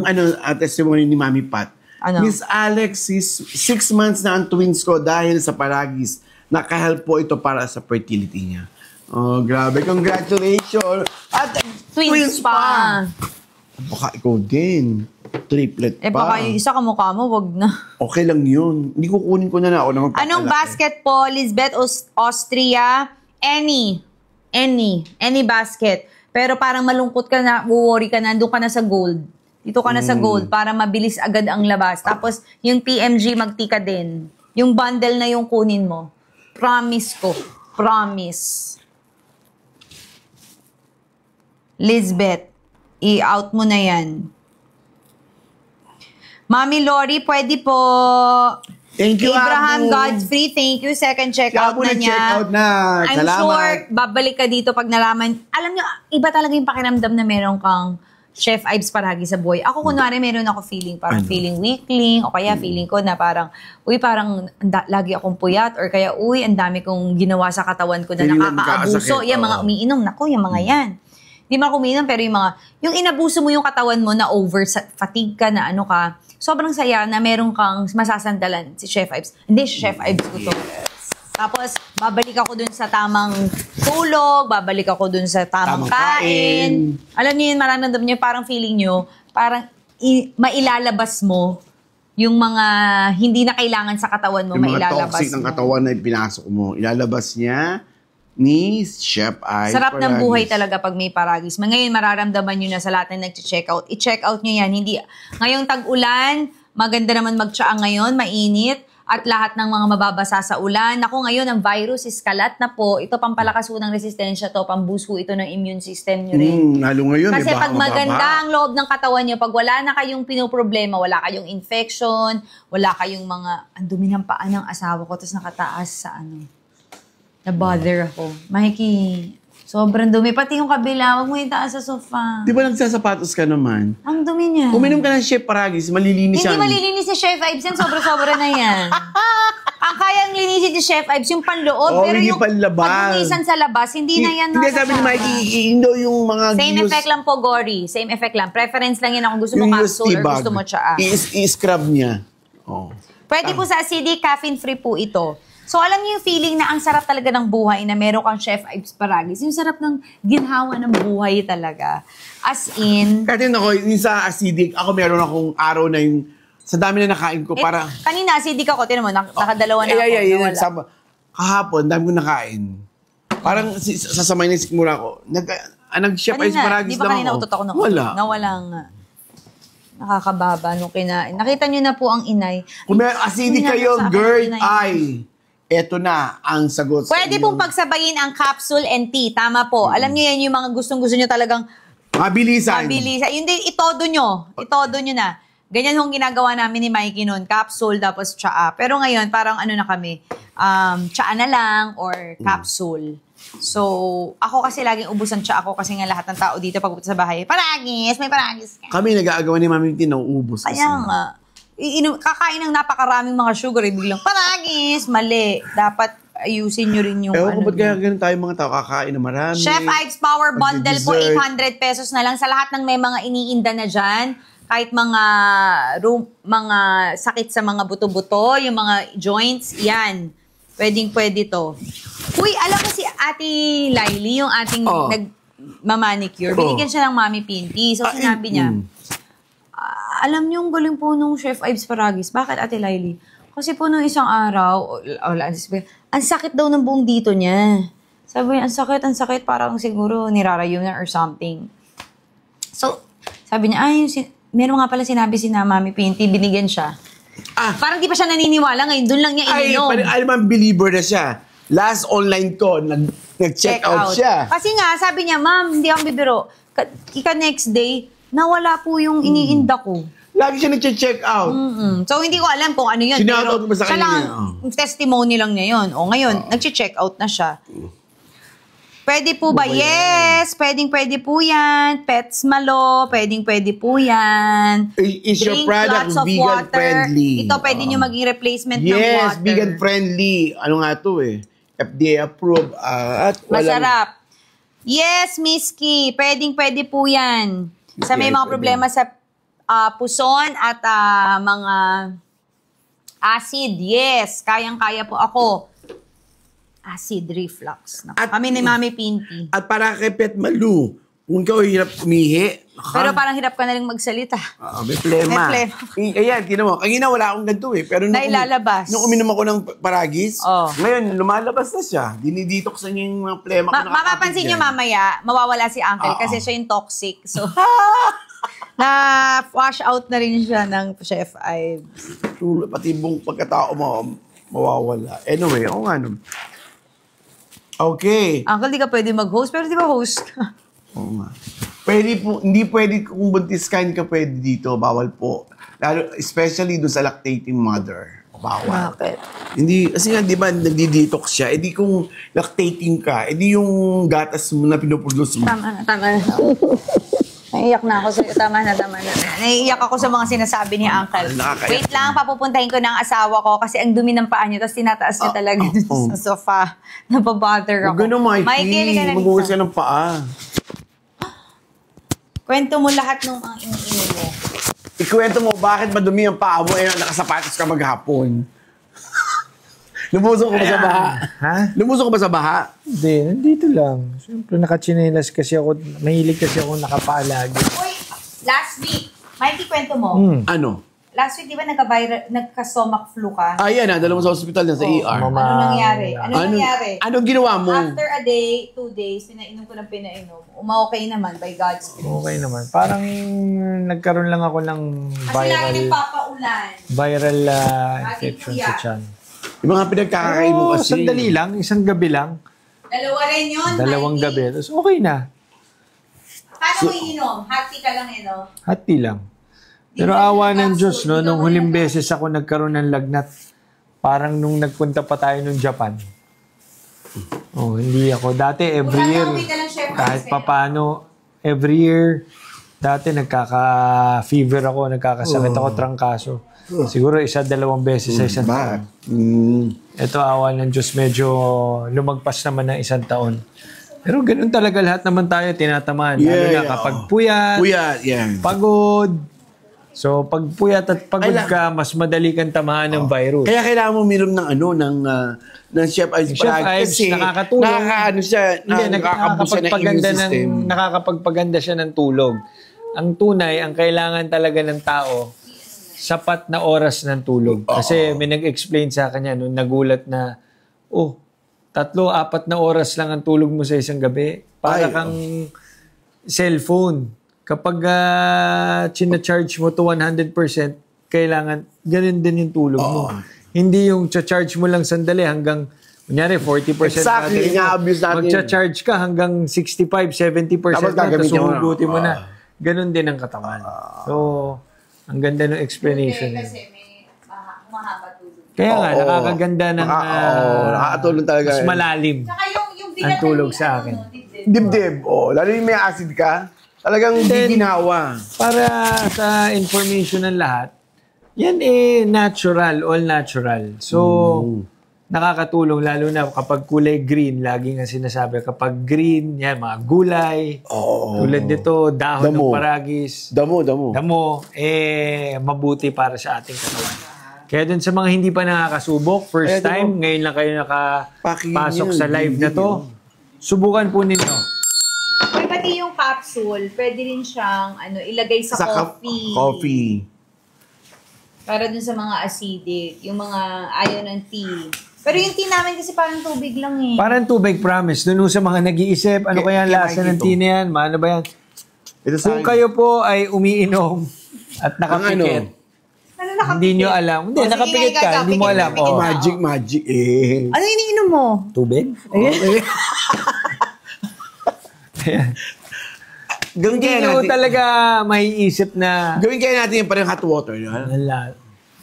testimony ni Mami Pat. Miss Alex, 6 months na ang twins ko dahil sa paragis. Nakahelp po ito para sa fertility niya. Oh, grabe. Congratulations. At twins pa. Baka ikaw din. Triplet pa. Baka yung isa kamukha mo, wag na. Okay lang yun. Hindi kukunin ko na ako na magpapalaki. Anong basket po? Lisbeth Austria? Any basket. Pero parang malungkot ka na, worry ka na, doon ka na sa gold. Dito ka na sa gold para mabilis agad ang labas. Tapos, yung TMG magtika din. Yung bundle na yung kunin mo. Promise ko. Promise. Lisbeth, i-out mo na yan. Mami Lori, pwede po. Thank you, Abraham Abu. Godfrey, thank you. Second check-out na niya. Check-out na. I'm Salamat. sure babalik ka dito pag nalaman. Alam niyo, iba talaga yung pakiramdam na meron kang Chef Ives Paragi sa buhay. Ako, kunwari, meron ako feeling, parang feeling weakling, o kaya feeling ko na parang, parang lagi akong puyat, or kaya, ang dami kong ginawa sa katawan ko na nakakaabuso. Yan, mga umiinom, naku, yung mga yan. Hindi man kuminom, pero yung inabuso mo yung katawan mo na fatigue ka na ano ka, sobrang saya na meron kang masasandalan si Chef Ives. Hindi, si Chef Ives ko to. Tapos, babalik ako dun sa tamang tulog, babalik ako dun sa tamang kain. Alam niyo yun, mararamdaman niyo, parang feeling niyo, parang mailalabas mo yung mga hindi na kailangan sa katawan mo, yung mailalabas mo. Yung mga toxic ng katawan na pinasok mo, ilalabas niya ni Chef Ives. Sarap ng buhay talaga pag may Paragis. Ngayon, mararamdaman nyo na sa lahat na nag-check out. I-check out nyo yan. Hindi, ngayong tag-ulan, maganda naman mag-tsaa ngayon, mainit, at lahat ng mga mababasa sa ulan. Ako ngayon, ang virus is kalat na po. Ito pampalakas po ng resistensya to, pambuso ito ng immune system nyo rin. Lalo ngayon, Kasi diba, pag maganda ang loob ng katawan nyo, pag wala na kayong pinoproblema, wala kayong infection, wala kayong mga, ang dumi ng paa ng asawa ko, tapos nakataas sa na-bother ako. Sobrang dumi. Pati yung kabila, wag mo itaas sa sofa. Di ba nagsasapatos ka naman? Ang dumi niya. Uminom ka ng Chef Paragis, malilinis Hindi yan. malilinis si Chef Ives yan, sobra-sobra na yan. Ang kayang linisin si Chef Ives, yung panloob, pero hindi yung panlabas. pag-umisan sa labas, hindi na yan. Hindi, sabi ni Mikey, iindo yung mga Same effect lang po, Gory. Same effect lang. Preference lang yan kung gusto mo capsule or gusto mo tsaa. I-scrub niya. Oh. Pwede po sa acidic, caffeine-free po ito. So, alam niyo yung feeling na ang sarap talaga ng buhay na meron kang Chef Ives Paragis. Yung sarap ng ginhawa ng buhay talaga. As in... Kasi ako, yung sa acidic, ako meron akong araw na yung sa dami na nakain ko para... Kanina, acidic ako. Tinan mo, nakadalawa na ako. Kahapon, dami ko nakain. Parang sasamay na sikmura ko. Nag-Chef Ives Paragis lang ako. Di ba kanina utot ako? Wala. Nawalang... Nakakababa nung kinain. Nakita niyo na po ang inay. Kung may acidic kayo, girl, eto na ang sagot sa Pwede pong pagsabayin ang capsule and tea. Tama po. Alam niyo yan yung mga gustong-gusto niyo talagang mabilisan. Yun din, itodo nyo. Itodo nyo na. Ganyan yung ginagawa namin ni Mikey noon. Capsule, tapos tsaa. Pero ngayon, parang ano na kami, tsaa na lang or capsule. So, ako kasi laging ubusan tsaa ako kasi nga lahat ng tao dito pagpunta sa bahay, Paragis, may Paragis ka. Kami nag-aagawa ni Mami Tin, nauubos kasi. Kaya nga. Kakain ng napakaraming mga sugar, biglang Paragis, mali. Dapat ayusin nyo rin yung kung ba't kaya ganun tayo mga tao kakain na marami. Chef Ives Power Bundle po, 800 pesos na lang sa lahat ng may mga iniinda na dyan. Kahit mga sakit sa mga buto-buto, yung mga joints, yan. Pwedeng-pwede to. Uy, alam mo si Ate Laili, yung ating nag-manicure, binigyan siya ng Mami Pinty. So sinabi niya, alam niyo yung galing po nung Chef Ives Paragis. Bakit, Ate Laili? Kasi po nung isang araw, ang sakit daw ng buong dito niya. Sabi niya, ang sakit, parang siguro nirarayo na or something. So, sabi niya, meron nga pala sinabi si na Mami Pinty, binigyan siya. Parang di pa siya naniniwala ngayon, doon lang niya ininom. Alam mo, believer na siya. Last online ko, nag-check out siya. Kasi nga, sabi niya, Ma'am, hindi ako bibiro. Next day, nawala po yung iniinda ko. Lagi siya nag-check out. So, hindi ko alam kung ano yun. Sinoutout mo sa siya kanya. lang, testimony lang niya yun. O ngayon, nag-check out na siya. Pwede po ba? Yes! Pwede po yan. Pets Malo, pwede po yan. Is your Drink product lots of vegan water. friendly? Ito pwede nyo maging replacement ng water. Yes, vegan friendly. Ano nga to FDA approved. At Masarap. Yes, Miski. Pwede po yan. Sa may mga problema sa puson at mga acid. Yes, kayang-kaya po ako. Acid reflux. Kami ni Mami Pinty. At para kay Pet Malu, kung ikaw hirap umihi. Pero parang hirap ka na rin magsalita. May plema. May plema. Ayan, tinan mo. Kanina wala akong ganito pero nung uminom ako ng Paragis, ngayon lumalabas na siya. Dinidetox na niya yung mga plema ko. Mapapansin niyo mamaya, mawawala si Uncle kasi siya yung toxic. So, na-wash out na rin siya ng Chef Ives. Pati buong pagkatao mo, mawawala. Anyway, ako nga naman. Okay. Uncle, di ka pwede mag-host, pero di ba host ka? Oo nga. Hindi pwede kung buntis ka, hindi ka pwede dito. Bawal po. Lalo, especially doon sa lactating mother. Bawal. Bakit? Hindi, kasi nga, di ba, nagdi-detox siya. Di kung lactating ka, di yung gatas mo na pinoproduce mo. Tama na. Naiiyak na ako sa'yo. Tama na. Naiiyak ako sa mga sinasabi ni Uncle. Wait lang, papupuntahin ko ng asawa ko kasi ang dumi ng paa niyo, tapos tinataas niya talaga sa sofa. Napabother ako. Huwag ganun, Mikey. Mikey, ka na Mag-uwas ka ng paa. Kwento mo lahat nung ang iniinom mo. Ikwento mo, bakit madumi ang paa mo nakasapatos ka maghapon? Lumusok ka ba sa baha? Ha? Lumusok ka ba sa baha? Hindi, nandito lang. Siyempre, nakachinelas kasi ako. Mahilig kasi ako nakapaalagi. Uy, last week, Mikey, kwento mo. Ano? Last week, di ba nagka-stomach flu ka? Yan, nadala mo sa hospital na sa ER. Ano nangyari? Nangyari? Anong ginawa mo? After a day, 2 days, pinainom ko ng pinainom. Okay naman, by God's grace. Okay naman. Parang nagkaroon lang ako ng Kasi lagi nagpapaulan. viral infection sa tiyan. Yung mga pinagkakain mo kasi. Sandali lang, isang gabi lang. Dalawa rin yun, Dalawang Mikey. gabi. Tapos okay na. Paano mo iinom? Hot tea ka lang no? Hot tea lang. Pero awa ng Diyos, no, nung huling beses ako nagkaroon ng lagnat, parang nung nagpunta pa tayo nung Japan. Hindi ako. Dati every year, kahit papano, every year, dati nagkaka-fever ako, nagkakasakit ako, trangkaso. Siguro 1-2 beses sa isang taon. Ito, awa ng Diyos, medyo lumagpas naman ng 1 taon. Pero ganun talaga lahat naman tayo tinatamaan. Lalo na kapag puyat, pagod. So, pag puyat at pagod ka, mas madali kang tamahan ng virus. Kaya kailangan mo uminom ng Chef Ives Chef Ives, kasi nakakatulong. Nakakapagpaganda siya ng tulog. Ang tunay, ang kailangan talaga ng tao, sapat na oras ng tulog. Kasi may nag-explain sa kanya nung nagulat na, 3-4 na oras lang ang tulog mo sa isang gabi. Para kang cellphone. Kapag charge mo to 100%, kailangan, ganun din yung tulog mo. Hindi yung charge mo lang sandali hanggang, kunyari, 40% exactly, magcha-charge ka hanggang 65-70% tapos huhugutin mo na. Ganun din ang katawan. So, ang ganda ng explanation. Kasi may mahaba tulog. Kaya nga, nakakaganda ng nakakatulong talaga. mas malalim Saka yung ang tulog sa akin. Dibdib. Lalo yung may acid ka, talagang hindi ginawa. Para sa information ng lahat, yan natural, all natural. So, nakakatulong lalo na kapag kulay green, lagi nga sinasabi, kapag green, yan, mga gulay, tulad nito, dahon ng paragis, damo, mabuti para sa ating katawan. Kaya dun sa mga hindi pa nakakasubok, first time, ngayon lang kayo nakapasok sa live na to, subukan po ninyo. Pati yung capsule, pwede rin siyang ilagay sa coffee. Para dun sa mga acidic, yung mga ayaw ng tea. Pero yung tea namin kasi parang tubig lang eh. Parang tubig, promise. Doon sa mga nag-iisip, ano kaya ang lasa ng tea na yan? Ano ba yan? Kung kayo po ay umiinom at nakapikit, hindi nyo alam. Hindi, nakapikit ka, hindi mo alam. Magic eh. Ano iniinom mo? Tubig? Hindi nyo talaga maiisip na... Gawin kaya natin yung parang hot water. Wala.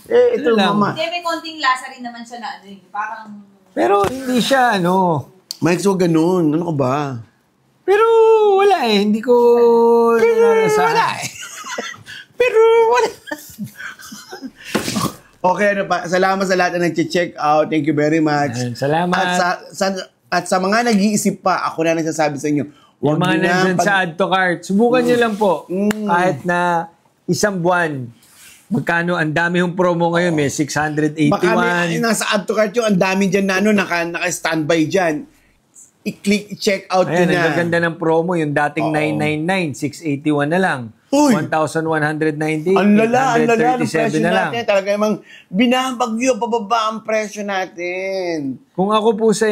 Ito mama. Hindi, may konting lasa rin naman siya na parang... Pero hindi siya Mike, so ganun. Ano ka ba? Pero wala hindi ko naranasan. Pero wala. Okay, salamat sa lahat na nag-check out. Thank you very much. Salamat. At sa mga nag-iisip pa, ako na nagsasabi sa inyo, yung mga nandyan sa add to cart, subukan nyo lang po. Kahit na 1 buwan, magkano, ang dami yung promo ngayon, may 681. Baka nasa add to cart yung ang dami dyan na naka-standby dyan. I-click, i-check out Ayan, na. Ang ganda ng promo, yung dating 999, 681 na lang. Uy! 1,190, Ang lala, 837 na lang. natin. Talaga namang binabagyo, pababa ang presyo natin. Kung ako po sa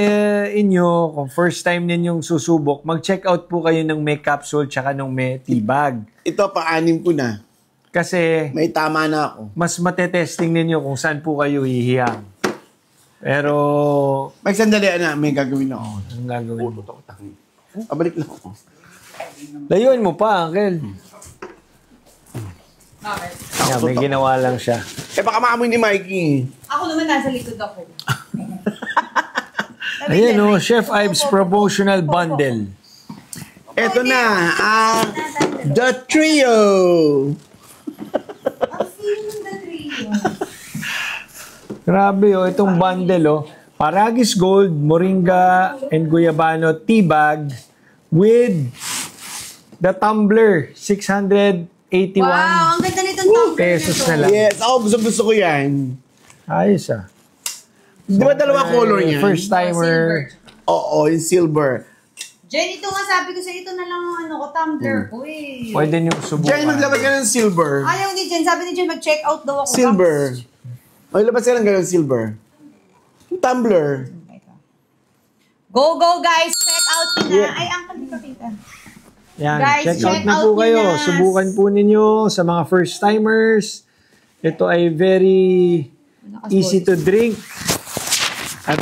inyo, kung first time ninyong susubok, mag-check out po kayo ng may capsule tsaka ng may tea bag. Ito, pang-anim ko na. Kasi May tama na ako. mas matetesting ninyo kung saan po kayo hihiyang. Pero, Sandali na, may gagawin ako. ang gagawin mo? Abalik lang ako. Layuin mo pa, Uncle. Okay. Yeah, may ginawa lang siya. Baka maamoy ni Mikey. Ako naman nasa likod ako. Ayan Chef Ives Promotional Bundle. Ito na, The Trio. Ang feeling na trio. Grabe itong bundle Paragis Gold, Moringa, and Guyabano tea bag with The tumbler, 681 Wow, ang ganda nitong tumbler pesos na to. na lang. Yes, ako gusto ko yan. Ayos ah. Di ba dalawa color niyan? First timer. Oo, yung silver. Jen, ito nga sabi ko sa ito na lang ang ano ko, tumbler ko eh. Pwede nyo subukan. Diyan, maglabas ka ng silver. Ayaw ni Jen, sabi ni Jen, mag-check out daw ako. Silver. O, labas ka ng ganun silver. Yung tumbler. Go, go guys! Check out nyo na. Ay, angkal di kita. Yan, Guys, check out check na out po kayo. nyo na. Subukan po ninyo sa mga first timers. Ito ay very easy to drink. At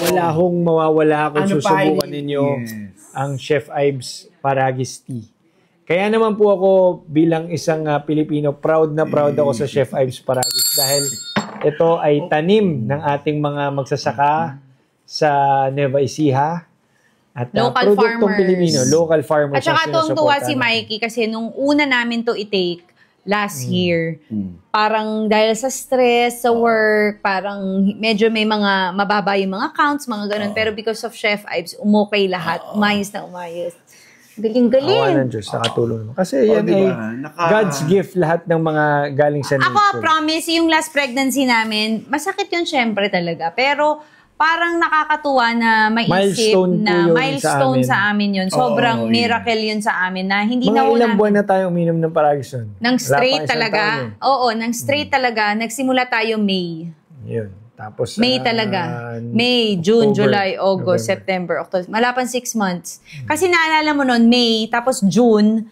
wala hong mawawala kung Ano pa susubukan yun? ninyo Yes. ang Chef Ives Paragis Tea. Kaya naman po ako bilang isang Pilipino, proud na proud ako sa Chef Ives Paragis dahil ito ay tanim ng ating mga magsasaka sa Nueva Ecija. At Local produktong farmers. Pilipino, local farmers. At saka ang tuwang-tuwa sinusuportahan si natin. Mikey kasi nung una namin to i-take last year, parang dahil sa stress, sa work, parang medyo may mga mababa yung mga counts, mga ganun. Pero because of Chef Ives, umokay lahat. Umayos na umayos. Awa Galing-galing. ng Diyos, nakatulong naman. Kasi yan diba? ay God's gift lahat ng mga galing sa Ako, nature. promise, yung last pregnancy namin, masakit yun syempre talaga. Pero parang nakakatuwa na maisip Milestone po na yun milestone sa amin yun. Sobrang miracle yun sa amin na hindi na Mga ilang namin. buwan na tayo uminom ng Paragison. Nang straight Wala pa isang talaga. taon eh. Oo, nang straight talaga. Nagsimula tayo May. Yun. Tapos, May talaga. May, June, October, July, August, November. September, October. Malapan 6 months. Kasi naalala mo noon, May, tapos June,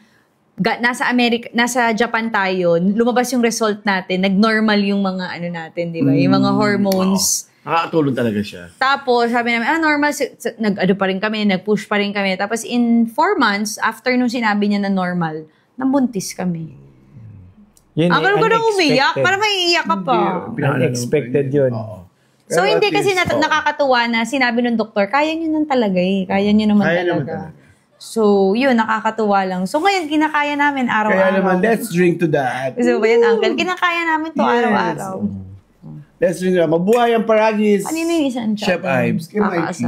nasa Japan tayo, lumabas yung result natin, nag-normal yung mga ano natin, di ba? Yung mga hormones. Nakakatulong talaga siya. Tapos, sabi namin, normal, nag-ano pa rin kami, nag-push pa rin kami. Tapos, in 4 months, after nung sinabi niya na normal, nabuntis kami. Yun Ang ko na umiyak, unexpected. para may iiyak ka pa. Unexpected yun. So, Pero hindi at kasi least, nakakatuwa na sinabi ng doktor, kaya nyo nang talaga eh. Kaya nyo naman Kaya naman talaga. talaga. So, yun, nakakatuwa lang. So, ngayon, kinakaya namin Kaya araw-araw. naman, let's drink to that. Gusto ba yun, Uncle? Kinakaya namin to Yes. araw-araw. Let's drink to that. Mabuhay ang Paragis. Ano yung isang Chef Ives. Kay Mikey. Kakaasa.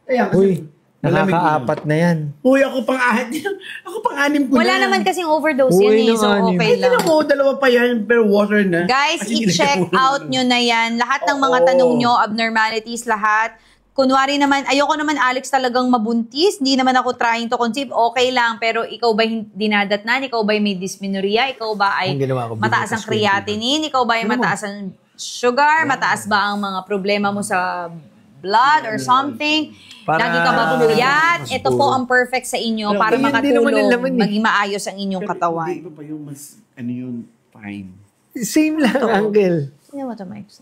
Ayan, kasi Uy, malamig nakakaapat na yan. Uy, ako pang-anim ko Wala na. naman kasing overdose Uy, yan eh. So, naman, okay Ay, lang. tinan mo, dalawa pa yan, pero water na. Guys, Kasi i-check nilagyan mo- out nyo na yan. Lahat ng mga Oo. tanong nyo, abnormalities, lahat. Kunwari naman, ayoko naman Alex talagang mabuntis. Hindi naman ako trying to conceive. Okay lang, pero ikaw ba dinadatnan? Ikaw ba may dysmenorrhea? Ikaw ba ay Ang ginawa ko, mataas ang creatinine? Ikaw ba ay mataas ang sugar? Mataas ba ang mga problema mo sa blood or something? Lagi ka ba puyat? Ito po ang perfect sa inyo para Ayun, di naman ang laman makatulong, eh. maging maayos ang inyong katawan. Hindi pa yung mas, ano yun, fine. Same lang, Uncle. Sino mo ito, Mike?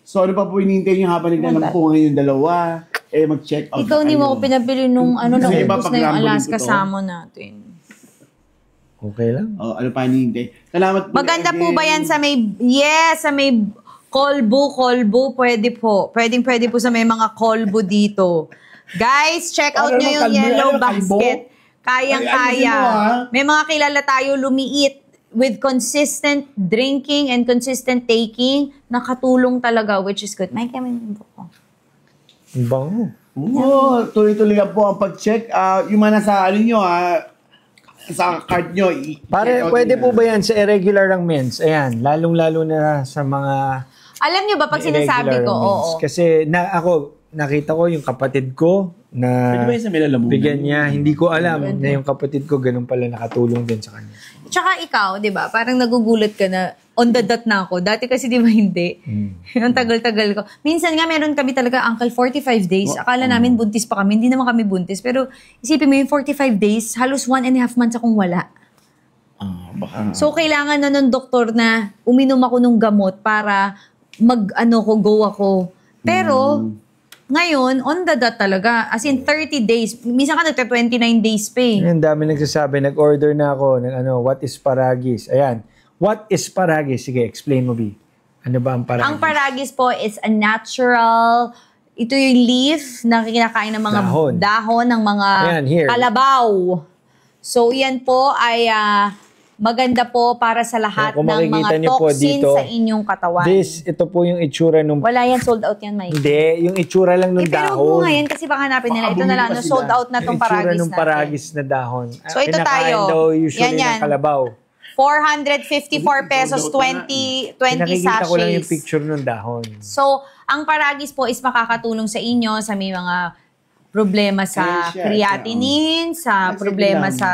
So, ano pa po hinihintay niyo habang nagtanong po ngayon yung dalawa? Mag-check out Ikaw na hindi kayo. mo ako pinabili nung Kasi naubos iba na pag yung rambling Alaska ko to. Samo natin. Okay lang. Ano pa hinihintay? Salamat po. Maganda po again. ba yan sa may kolbo, pwede po. Pwede po sa may mga kolbo dito. Guys, check out Ano nyo naman, yung kalbo? yellow Ano, kalbo? basket. Ay, ayusin Kayang-kaya. mo, ha? May mga kilala tayo lumiit with consistent drinking and consistent taking. Nakatulong talaga, which is good. May kami yung book ko. Ang bango. Oo, tuloy-tuloy lang po ang pag-check. Yung mga nasa, sa card nyo. Pare, pwede po ba yan sa irregular ang mens? Ayan, lalong-lalo na sa mga Alam nyo ba, pag sinasabi ko, irregular ang mens. oo. Kasi nakita ko yung kapatid ko na Pwede ba yung sa may lalamunan? bigyan niya. Hindi ko alam na yung kapatid ko ganun pala nakatulong din sa kanya. Tsaka ikaw, di ba, parang nagugulat ka na on the dot na ako. Dati kasi di ba hindi? Ang tagal-tagal ko. Minsan nga meron kami talaga, Uncle, 45 days. Akala namin buntis pa kami. Hindi naman kami buntis. Pero isipin mo yung 45 days, halos 1.5 months akong wala. Baka. So, kailangan na ng doktor na uminom ako ng gamot para go ako. Pero, ngayon, on the dot talaga. As in, 30 days. Minsan ka nagta-29 days pa eh. Ang dami nagsasabi, nag-order na ako ng what is Paragis? Ayan. What is Paragis? Sige, explain mo, B. Ano ba ang Paragis? Ang Paragis po is a natural, ito yung leaf na kinakain ng mga dahon ng mga Ayan, here. kalabaw. So, yan po ay maganda po para sa lahat Kung ng makikita mga niyo po toxin dito, sa inyong katawan. ito po yung itsura nung... Wala yan, sold out yan, Mike. Hindi, yung itsura lang nung Pero dahon. huwag mo ngayon kasi baka hanapin nila. Ito na lang, no, sold out na tong Yung itsura paragis nung natin. paragis na dahon. So, ito Kinakain tayo. daw usually Yan. ng kalabaw. 454 pesos, 20 Pinakikita ko lang yung sachets. picture ng dahon. So, ang paragis po is makakatulong sa inyo sa may mga problema sa Ayun siya, creatinine, sa Kasi problema bilang- sa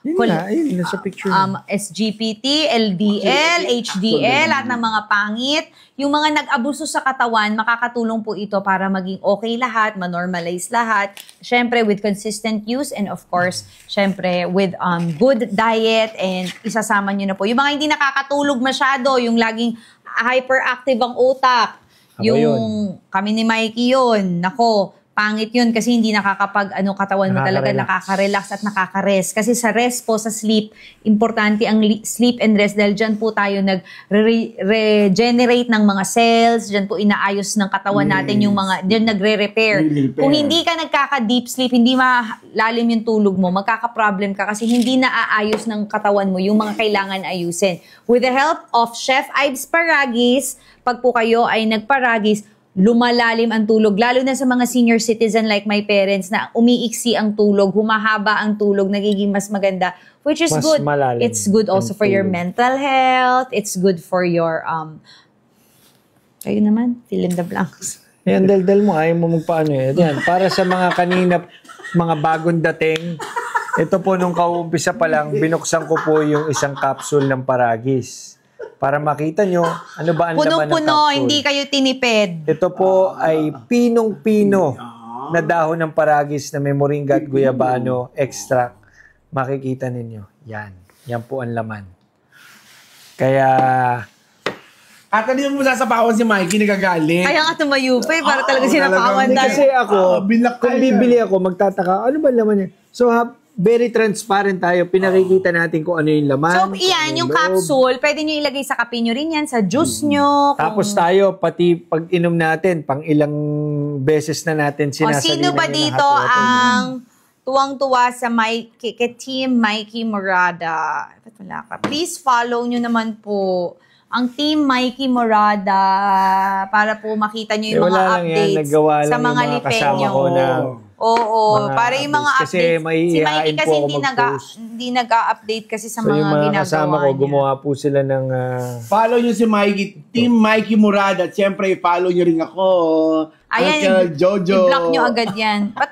Ayun, nasa picture. SGPT, LDL, HDL, at ng mga pangit. Yung mga nag-abuso sa katawan, makakatulong po ito para maging okay lahat, ma-normalize lahat. Siyempre, with consistent use and of course, siyempre, with good diet and isasama nyo na po. Yung mga hindi nakakatulog masyado, yung laging hyperactive ang utak. Ako Yung yun. kami ni Mikey yun. Nako, pangit yun kasi hindi katawan mo talaga nakaka-relax at nakaka-rest. Kasi sa rest po, sa sleep, importante ang sleep and rest dahil dyan po tayo nag-regenerate ng mga cells, dyan po inaayos ng katawan natin yung mga, dyan nagre-repair. Kung hindi ka nagkaka-deep sleep, hindi malalim yung tulog mo, magkaka-problem ka kasi hindi naaayos ng katawan mo yung mga kailangan ayusin. With the help of Chef Ives Paragis, pag po kayo ay nagparagis, lumalalim ang tulog, lalo na sa mga senior citizen like my parents na umiiksi ang tulog, humahaba ang tulog, nagiging mas maganda, which is Mas good. malalim It's good also ang for your tulog. mental health, it's good for your, kayo naman, fill in the blanks. Yan, daldal mo, ayaw mo magpaano yan. Yan, para sa mga kanina, mga bagong dating, ito po nung kauumpisa pa lang, binuksan ko po yung isang capsule ng paragis. Para makita nyo, ano ba ang laman ng Punong-puno, capsule. hindi kayo tinipid. Ito po ay pinong-pino na dahon ng paragis na may moringa at guyabano extract. Makikita ninyo. Yan. Yan po ang laman. Kaya, At ano yung sasapawan si Mikey, nagagalit. Kaya nga tumayo pa para talaga sinapawan talagang- tayo. kasi ako, bilak kung tayo. bibili ako, magtataka, ano ba laman niya? So, very transparent tayo. Pinakikita natin kung ano yung laman. So, kung iyan, ano yung loob. capsule, pwede nyo ilagay sa kape nyo rin yan, sa juice nyo. Tapos tayo, pati pag inom natin, pang ilang beses na natin O, sinasalina sino ba yung dito hot water. ang tuwang-tuwa sa Team Mikey Morada? Ba't wala ka? Please follow nyo naman po ang Team Mikey Morada para po makita nyo yung mga wala lang yan, updates naggawa sa lang yung mga mga kasama lipenyo. ko na Oo, mga para yung mga updates. Kasi updates. may Si Mikey ihahain kasi po ako mag-post. hindi nag-update kasi sa So, mga yung mga ginagawa kasama ko, niya. gumawa po sila ng... Follow nyo si Mikey, Team Mikey Murad, at siyempre follow nyo rin ako, Uncle Jojo. I-block nyo agad yan. Ba't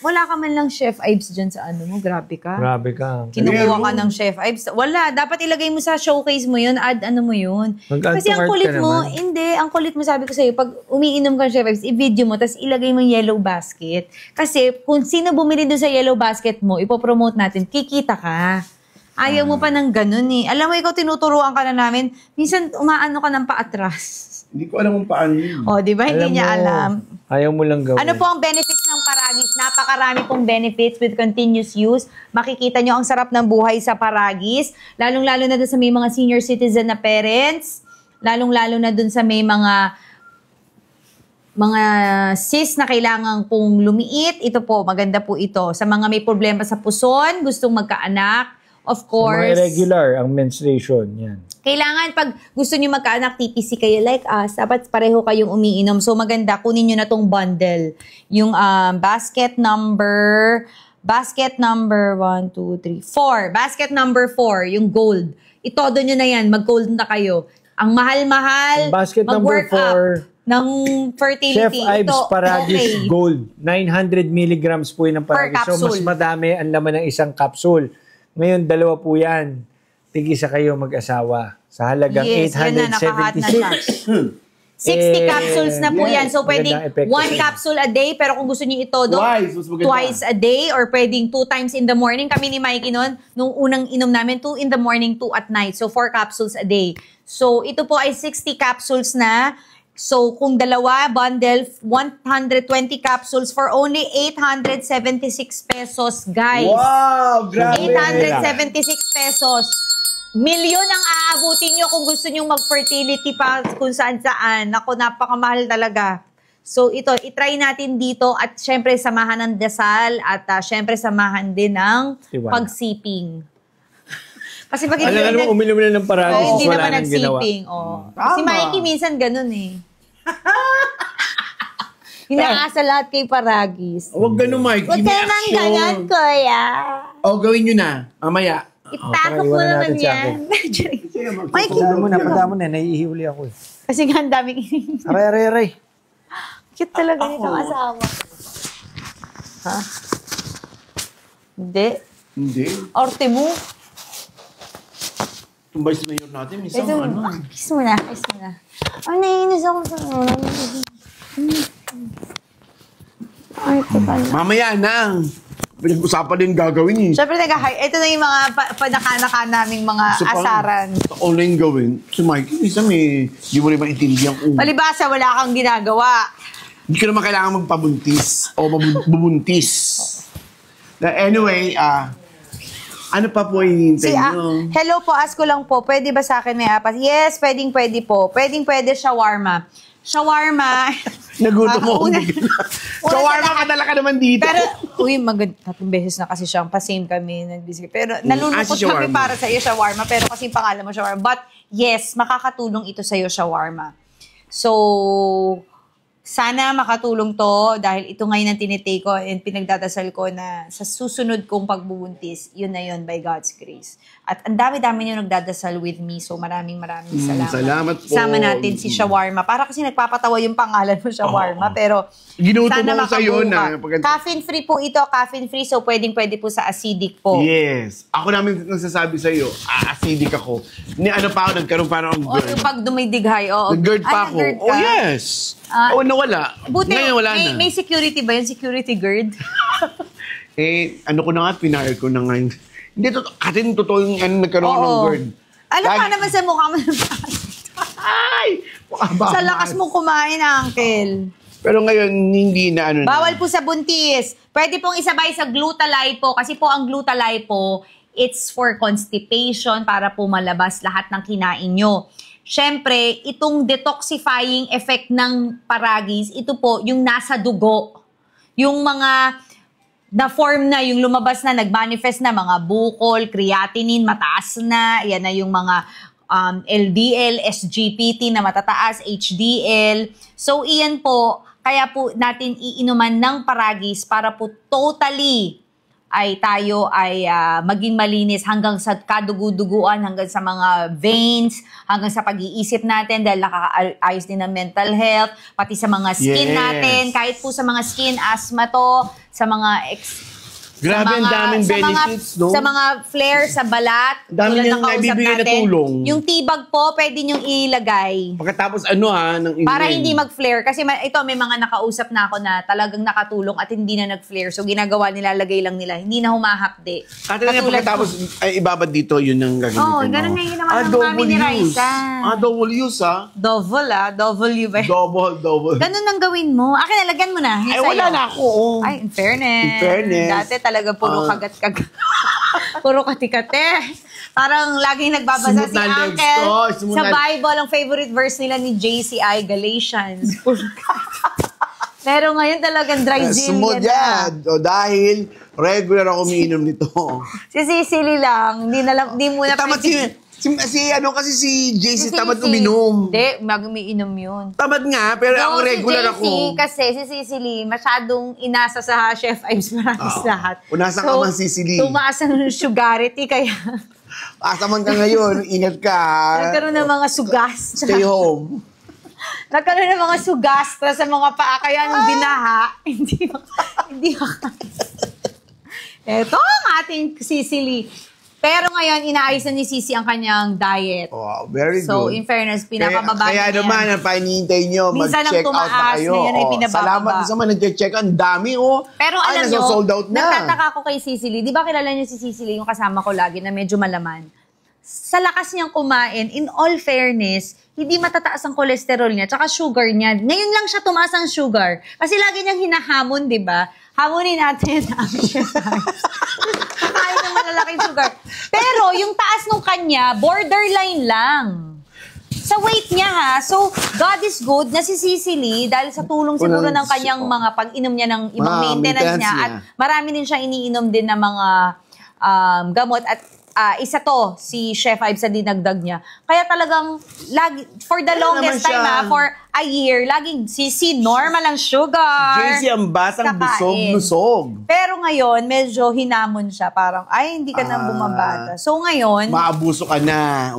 wala ka man lang Chef Ives dyan sa ano mo? Grabe ka. grabe ka. Kinukuha ka Meron. ng Chef Ives. Wala. Dapat ilagay mo sa showcase mo yun. Add ano mo yun. Mag-add Kasi to ang cart kulit ka mo, naman. hindi. Ang kulit mo, sabi ko sa'yo, pag umiinom ka ng Chef Ives, i-video mo, tapos ilagay mo yung yellow basket. Kasi kung sino bumili doon sa yellow basket mo, ipopromote natin, kikita ka. Ayaw mo pa ng ganun eh. Alam mo, ikaw tinuturuan ka na namin. Minsan, umaano ka ng paatras. Hindi ko alam kung paano yun. O, di ba? Hindi niya alam. Ayaw mo lang gawin. Ano po ang benefits ng paragis? Napakarami pong benefits with continuous use. Makikita nyo ang sarap ng buhay sa paragis. Lalong-lalo na dun sa may mga senior citizen na parents. Lalong-lalo na dun sa may mga sis na kailangan pong lumiit. Ito po, maganda po ito. Sa mga may problema sa puson, gustong magkaanak, of course. Mga irregular ang menstruation. Yan. Kailangan pag gusto nyo magkaanak, TPC kayo like us, dapat pareho kayong umiinom. So maganda, kunin nyo na tong bundle. Yung basket number 1, 2, 3, 4. Basket number 4, yung gold. Itodo nyo na yan, mag-gold na kayo. Ang mahal-mahal, Basket number mag-work up 4, ng fertility. Chef Ives Ito, Paragis okay. Gold. 900 milligrams po yun ng paragis. So, mas capsule. madami ang laman ng isang capsule. Ngayon, 2 po yan. Tig-isa kayo mag-asawa. Sa halagang Yes, yun na, nakahat na siya. 60 capsules na po yan. So, pwedeng magandang epekto 1 capsule a day. Pero kung gusto niyo itodo, Twice, mas maganda. twice a day or pwedeng 2 times in the morning. Kami ni Mikey noon, nung unang inom namin, 2 in the morning, 2 at night. So, 4 capsules a day. So, ito po ay 60 capsules na. So, kung dalawa, bundle, 120 capsules for only 876 pesos, guys. Wow, grabe. 876 pesos. Milyon ang aabutin nyo kung gusto nyo mag-fertility pa kung saan-saan. Ako, napakamahal talaga. So, ito, itry natin dito at syempre samahan ng dasal at syempre samahan din ng Tiwala. pagsiping. Kasi pag Alam mo, uminom na ng Paragis, hindi wala naman nang ginawa. nagsiping. Oh. Tama. Si Mikey minsan ganun eh. Hinaasa lahat kay Paragis. Huwag ganun, Mike. Huwag ka naman ganun, kuya. Gawin nyo na. Mamaya. Itakot mo iwanan naman natin siya, yan. Mikey. Padaan mo na, naiihuli ako eh. Kasi nga ang daming Aray. cute talaga nitong asawa. Ha? Hindi. Orte mo. Yung vice mayor natin, minsan Ito, kiss mo na. Ay, naiinis ako sa Ay, pala. Mamaya na. Pinag-usapan din gagawin eh. Siyempre, ito na yung mga panaka-naka naming mga asaran. Online gawin. Si Mikey, minsan di mo rin maintindihan kung... Palibasa, wala kang ginagawa. Hindi ka naman kailangan magpabuntis o bubuntis. Anyway, ano pa po hinihintay nyo? Hello po, ask ko lang po, pwede ba sa akin may apas? Yes, pwede po. Pwede shawarma. Nagutom mo. Shawarma ka talaga naman dito. Pero, tatlong beses na kasi siyang pa-same kami. Pero nalulungkot si kami shawarma. para sa iyo, shawarma. Pero kasi yung pangalan mo, shawarma. But, yes, makakatulong ito sa iyo, shawarma. So, sana makatulong to dahil ito ngayon ang tinitake ko and pinagdadasal ko na sa susunod kong pagbubuntis, yun na yun by God's grace. At ang dami-dami niyo nagdadasal with me. So maraming salamat. Salamat po. Sama natin si Shawarma. Para kasi nagpapatawa yung pangalan mo, Shawarma. Pero Ginuto sana mo sa'yo na. Caffeine free po ito. Caffeine free. So pwede po sa acidic po. Yes. Ako namin nagsasabi sa'yo, acidic ako. Nagkaroon pa ako ng O GERD. yung pag dumidighay. Nag-GERD pa ako. nag-GERD ka? Oh, yes. Nawala. Buti, Ngayon wala na. may security ba yun? Security guard? Ano ko na nga, pinahire ko na ngayon. Hindi, kasi totoo yung nagkaroon ng GERD. Alam ka naman sa mukha mo ng Ay! Sa lakas mong kumain, uncle. Pero ngayon, hindi na Bawal po sa buntis. Pwede pong isabay sa Glutalipo kasi po ang Glutalipo, it's for constipation para po malabas lahat ng kinain nyo. Siyempre, itong detoxifying effect ng Paragis, ito po yung nasa dugo. Yung mga na-form na, yung lumabas na, nag-manifest na, mga bukol, creatinine, mataas na, yan na yung mga LDL, SGPT na matataas, HDL. So, iyan po, kaya po natin iinuman ng Paragis para po totally tayo ay maging malinis hanggang sa kadugu-duguan, hanggang sa mga veins, hanggang sa pag-iisip natin dahil nakakaayos din ng mental health, pati sa mga skin natin, kahit po sa mga skin, asthma to, sa mga Grabe, ang daming benefits, no? Sa mga flare, sa balat, Dami tulad niyang ng kausap naibibigay na natin. tulong. Yung tibag po, pwede niyong ilagay. Pagkatapos ng Para hindi mag-flare. Kasi ito, may mga nakausap na ako na talagang nakatulong at hindi na nag-flare. So, ginagawa nila, lagay lang nila. Hindi na humahapde. Pagkatapos ay ibabad dito, yun ang gagamitin mo. Ganun na yung ginawa ng mami ni Raisa. Double use, Double ba? Double. Ganun ang gawin mo. Akin, nalagyan mo na. Ay, wala na ako. Ay, in fairness. Dati talaga puro kagat-kagat. Puro kati-kate. Parang laging nagbabasa Smooth si na legs Uncle. to. Sa Bible, ang favorite verse nila ni JCI, Galatians. Pero ngayon talagang dry gin. Smooth yan. Dahil regular ako umiinom nito. Si Sicily lang. Hindi mo na Tamad kasi si JC tamad uminom. Hindi, mag-umiinom yun. Tamad nga, pero ako regular si JC, ako. kasi si Sicily, masyadong inasa sa Chef Ives Maraming lahat. Unasan ka man, Sicily. Tumaas ang sugarity, kaya Asa man ka ngayon, ingat ka. nagkaroon ng mga sugas. Stay home. Nagkaroon ng mga sugastra sa mga paa, kaya nung binaha, hindi Ito ang ating Sicily. Pero ngayon, inaayos na ni Sisi ang kanyang diet. Wow, very So, good. in fairness, pinapababa Kaya niya naman, ang pahinihintay nyo, minsan mag-check out na tumaas, kayo. ngayon ay pinabababa. Salamat sa mga nag-check out. Ang dami, Pero alam nyo, sold out na. nagtataka ko kay Sicily. Di ba kilala niyo si Sicily, yung kasama ko lagi na medyo malaman? Sa lakas niyang kumain, in all fairness, hindi matataas ang cholesterol niya, tsaka sugar niya. Ngayon lang siya tumaas ang sugar. Kasi lagi niyang hinahamon, di ba? Hamunin natin ang kakain ng malalaking sugar. Pero yung taas nung kanya, borderline lang. Sa weight niya ha. So, God is good na si Sicily dahil sa tulong siguro ng kanyang mga pag-inom niya ng ibang maintenance niya. At marami din siya iniinom din ng mga gamot. At isa to, si Chef Ives sa dinagdag niya. Kaya talagang, lagi, for the longest naman siya. time, for a year, laging si normal ang sugar. JC ang basang Kakain. busog-lusog. Pero ngayon, medyo hinamon siya. Parang, ay, hindi ka na bumabata. So ngayon, Maabuso ka na,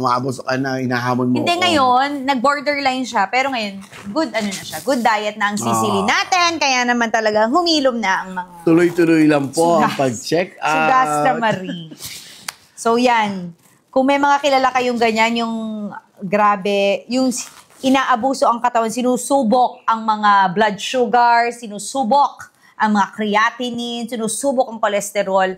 hinahamon mo. hindi ako. ngayon, nag-borderline siya. Pero ngayon, good ano na siya, good diet na ang sisili natin. Kaya naman talaga humilom na ang mga Tuloy-tuloy lang po ang Sugas. pag-check out. Sugasta Marie. So yan, kung may mga kilala kayong ganyan, yung grabe, yung inaabuso ang katawan, sinusubok ang mga blood sugar, sinusubok ang mga creatinine, sinusubok ang cholesterol,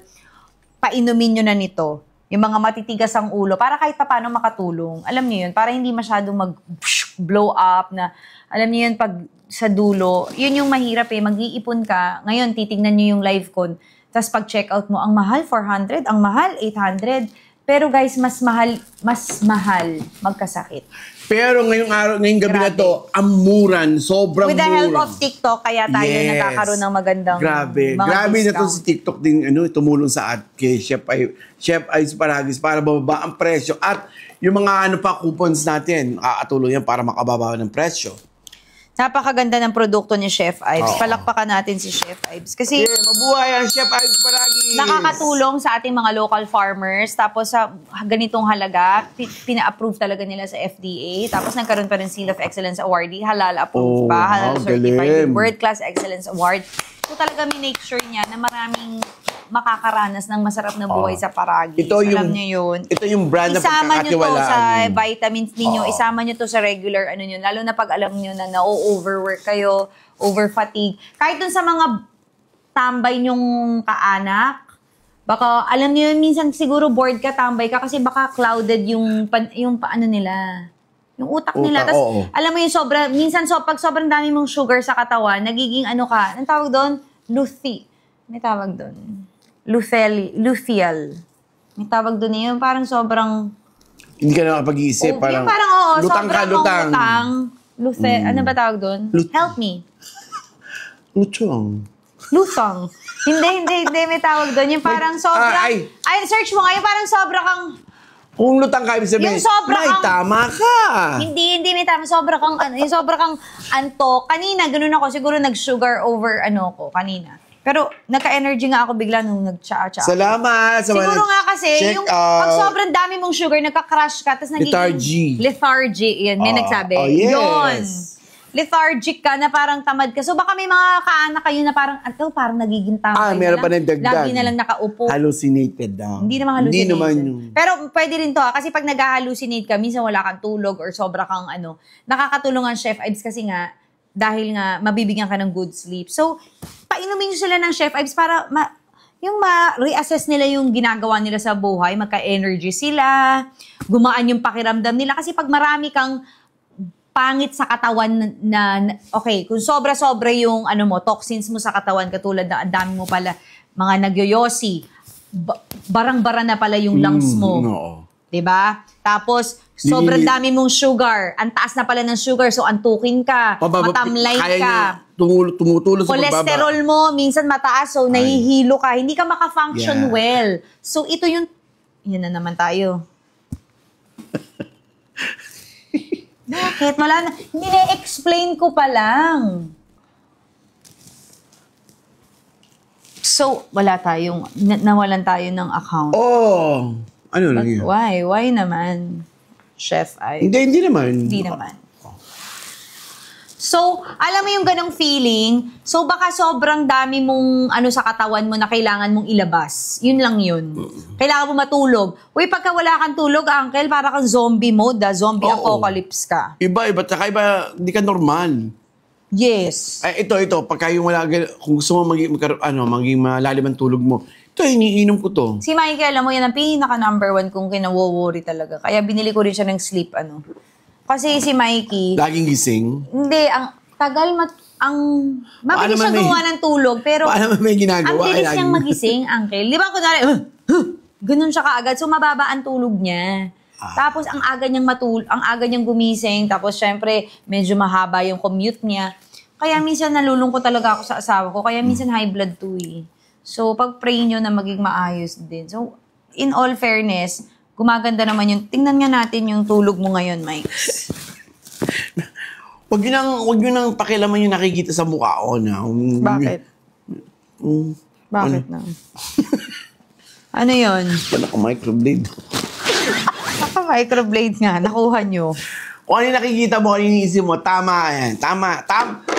painumin nyo na nito. Yung mga matitigas ang ulo, para kahit pa paano makatulong. Alam niyo yun, para hindi masyadong mag-blow up na, alam niyo yun, pag sa dulo, yun yung mahirap mag-iipon ka. Ngayon, titignan nyo yung live con, tapos pag check out mo, ang mahal 400, ang mahal 800. Pero guys, mas mahal magkasakit. Pero ngayong gabi na Grabe. to, ang muran, sobrang With the mura. help of TikTok, kaya tayo nagkakaroon ng magandang Grabe. mga Grabe na to discount. si TikTok din tumulong sa kay Chef Ives Paragis para bababa ang presyo. At yung mga coupons natin, makakatulong yan para makababa ng presyo. Napakaganda ng produkto ni Chef Ives. Oo. Palakpakan natin si Chef Ives. Kasi Mabuhay ang Chef Ives Paragis! nakakatulong sa ating mga local farmers. Tapos sa ganitong halaga, pina-approve talaga nila sa FDA. Tapos nagkaroon pa rin Seal of Excellence Awardee. Halal approved pa. Halal certified with World Class Excellence Award. So talaga make sure niya na maraming makakaranas ng masarap na buhay sa Paragis. Alam niyo yun. Ito yung brand na Isama nyo to sa pagkakatiwalaan. vitamins ninyo, isama nyo to sa regular nyo, lalo na pag alam nyo na na-overwork kayo, over-fatigue. Kahit dun sa mga tambay nyong kaanak, baka, alam nyo yun, minsan siguro bored ka, tambay ka, kasi baka clouded yung paano nila. Yung utak nila. Tapos, oo. alam mo yung minsan pag sobrang dami mong sugar sa katawan, nagiging ano ka, anong tawag doon? May tawag doon. Luteal. May tawag doon yun. Parang sobrang... Hindi ka na makapag-iisip. Yung parang, oo, lutang ka, sobrang lutang. Ano ba tawag doon? Help me. Lutang. Lutang. Hindi. May tawag doon. Yung parang sobrang... Ay, search mo nga. Yung parang sobra kang... Kung lutang ka, ibig sabihin, Yung sobra may kang- tama ka. Hindi may tama. Sobra kang, yung sobra kang antok. Kanina, ganun ako. Siguro nag-sugar over kanina. Pero nagka-energy nga ako bigla nung nag-tsa-tsa. Salamat. Siguro nga kasi, Check yung out. pag sobrang dami mong sugar, nagka-crash ka, tapos nagiging... Lethargy. Yan, may nagsabi. yes. Yun. Lethargic ka na parang tamad ka. So baka may mga kaanak kayo na parang nagiging tamad. Meron pa ng dagdag. Lagi na lang nakaupo. Hallucinated daw. Hindi naman hallucinated. Hindi naman yung... Pero pwede rin to kasi pag nag-hallucinate ka, minsan wala kang tulog or sobra kang nakakatulong ang Chef Ives kasi nga, dahil nga mabibigyan ka ng good sleep. So, painumin nyo sila ng Chef Ives para ma-reassess nila yung ginagawa nila sa buhay, magka-energy sila, gumaan yung pakiramdam nila. Kasi pag marami kang pangit sa katawan okay, kung sobra-sobra yung toxins mo sa katawan, katulad na ang dami mo pala mga nagyoyosi, barang-bara na pala yung lungs mo. Oo. 'Di ba? Tapos sobrang dami mong sugar, ang taas na pala ng sugar, so antukin ka, matamlay ka. Tumutulo sa Cholesterol mo minsan mataas, so nahihilo ka, hindi ka maka-function well. So ito yun na naman tayo. Bakit? Wala na. Hindi na-explain ko pa lang. So, nawalan tayo ng account. Oh! Ano lang yun? Why? Why naman, Chef Ives? Hindi naman. Hindi naman. So, alam mo yung ganong feeling, so baka sobrang dami mong sa katawan mo na kailangan mong ilabas. Yun lang yun. Kailangan mo matulog. Uy, pagka wala kang tulog, uncle, para kang zombie mode, zombie apocalypse ka. Iba, tsaka iba, hindi ka normal. Yes. Ay, ito, pagka yung kung gusto mo maging malalim ang tulog mo, ito, iniinom ko to. Si Mikey, alam mo, yan ang pinaka number 1 kung kinawo-worry talaga. Kaya binili ko rin siya ng sleep, Kasi si Mikey, Laging gising. hindi, ang tagal, mabilis siya gumawa ng tulog, pero Paano may ginagawa? ang bilis niyang magising, uncle. Di ba, kunwari, ganun siya kaagad, so mababa ang tulog niya. Tapos, ang aga niyang gumising, tapos syempre, medyo mahaba yung commute niya. Kaya minsan nalulungkot talaga ako sa asawa ko, kaya minsan high blood to So, pag-pray niyo na maging maayos din. So, in all fairness, gumaganda naman yung, tingnan nga natin yung tulog mo ngayon, Mike. Wag nyo nang pakialaman yung nakikita sa mukha ko na. Bakit? Bakit na? Ano yun? Wala ka microblade. Microblade nga, nakuha nyo. Kung ano yung nakikita mo, ano yung iniisip mo, tama yan.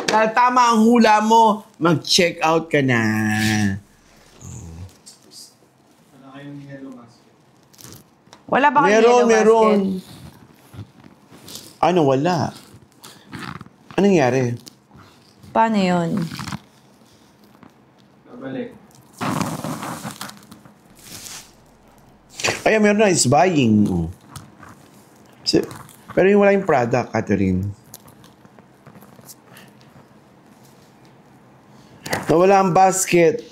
Dahil tama ang hula mo, mag-check out ka na. Wala ba kayong yellow basket? Meron. Ano, wala. Anong nangyari? Paano yun? Babalik. Ay, meron na, is buying. Pero yung wala yung product, Catherine. Nawala ang basket.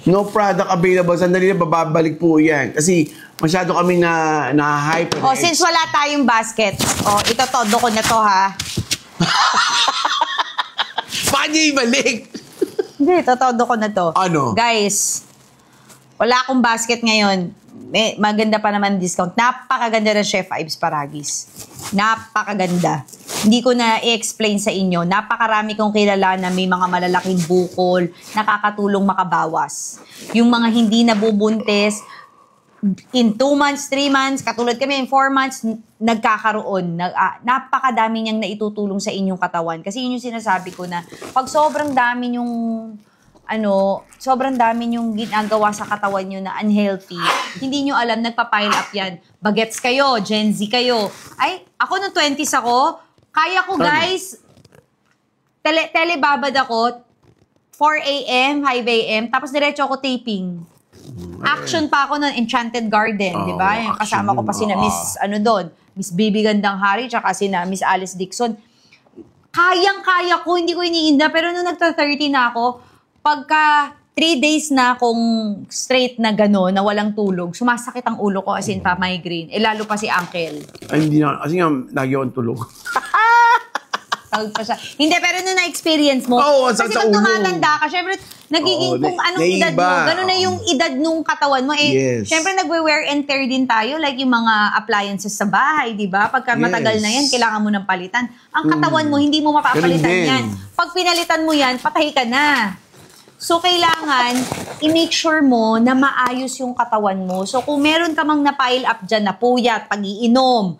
No product available. Sandali na, babalik po yan. Kasi masyado kami na-hype. Since wala tayong basket, ito todo ko na to, ha? Paano ibalik? Hindi, ito todo ko na to. Ano? Guys, wala akong basket ngayon. Maganda pa naman discount. Napakaganda ng Chef Ives Paragis. Napakaganda. Hindi ko na i-explain sa inyo. Napakarami kong kilala na may mga malalaking bukol, nakakatulong makabawas. Yung mga hindi nabubuntis, in 2 months, 3 months, katulad kami, in 4 months, nagkakaroon. Napakadami niyang naitutulong sa inyong katawan. Kasi yun yung sinasabi ko na pag sobrang dami yung sobrang dami yung ginagawa sa katawan nyo na unhealthy, hindi nyo alam, nagpa-pile up yan. Bagets kayo, Gen Z kayo. Ay, ako nung 20s ako, kaya ko guys, telebabad ako, 4 a.m., 5 a.m., tapos diretso ako taping. Action pa ako ng Enchanted Garden, di ba? Yung kasama ko pa si na Miss, Miss Bibi Gandang Hari, tsaka si na Miss Alice Dixon. Kayang-kaya ko, hindi ko iniinda, pero nung nagta-30 na ako, pagka 3 days na akong straight na gano'n, na walang tulog, sumasakit ang ulo ko as in pa-migraine. Lalo pa si Uncle. Ay, hindi na. Kasi nga, lagi akong tulog. Tawag pa siya. Hindi, pero nung na-experience mo, sa kasi nung ulo. tumatanda ka, syempre, nagiging kung anong edad mo, gano'n na yung edad nung katawan mo. Yes. Syempre, nagwe-wear and tear din tayo, like yung mga appliances sa bahay, di ba? Pagka matagal na yan, kailangan mo ng palitan. Ang katawan mo, hindi mo mapapalitan yan. Pag pinalitan mo yan, patay ka na. So, kailangan i-make sure mo na maayos yung katawan mo. So, kung meron ka mang na-pile up dyan na puyat, pag-iinom,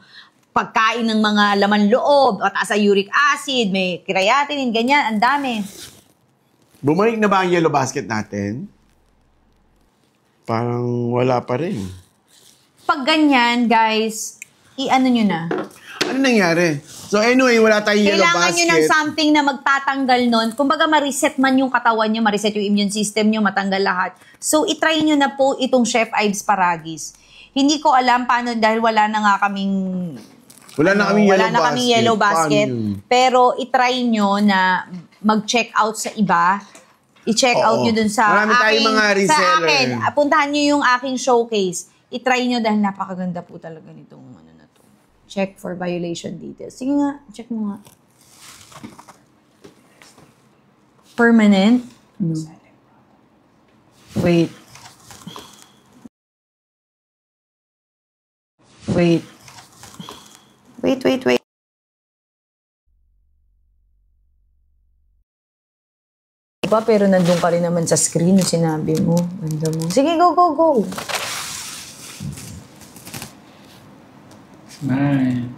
pagkain ng mga laman loob, at sa uric acid, may creatinine, ganyan, ang dami. Bumalik na ba ang yellow basket natin? Parang wala pa rin. Pag ganyan, guys, i-ano nyo na. Ano nangyari? So anyway, wala tayong yellow basket. Kailangan nyo ng something na magtatanggal nun. Kumbaga, ma-reset man yung katawan nyo, ma-reset yung immune system nyo, matanggal lahat. So, itry nyo na po itong Chef Ives Paragis. Hindi ko alam paano dahil wala na nga kaming yellow basket. Pero itry nyo na mag-check out sa iba. I-check out nyo dun sa marami tayong mga reseller. Sa akin, puntahan nyo yung aking showcase. I-try nyo dahil napakaganda po talaga nitong na to. Check for violation details. Sige nga, check mo nga. Permanent? No. Wait. Diba, pero nandun ka rin naman sa screen yung sinabi mo. Ganda mo. Sige, go. Nice.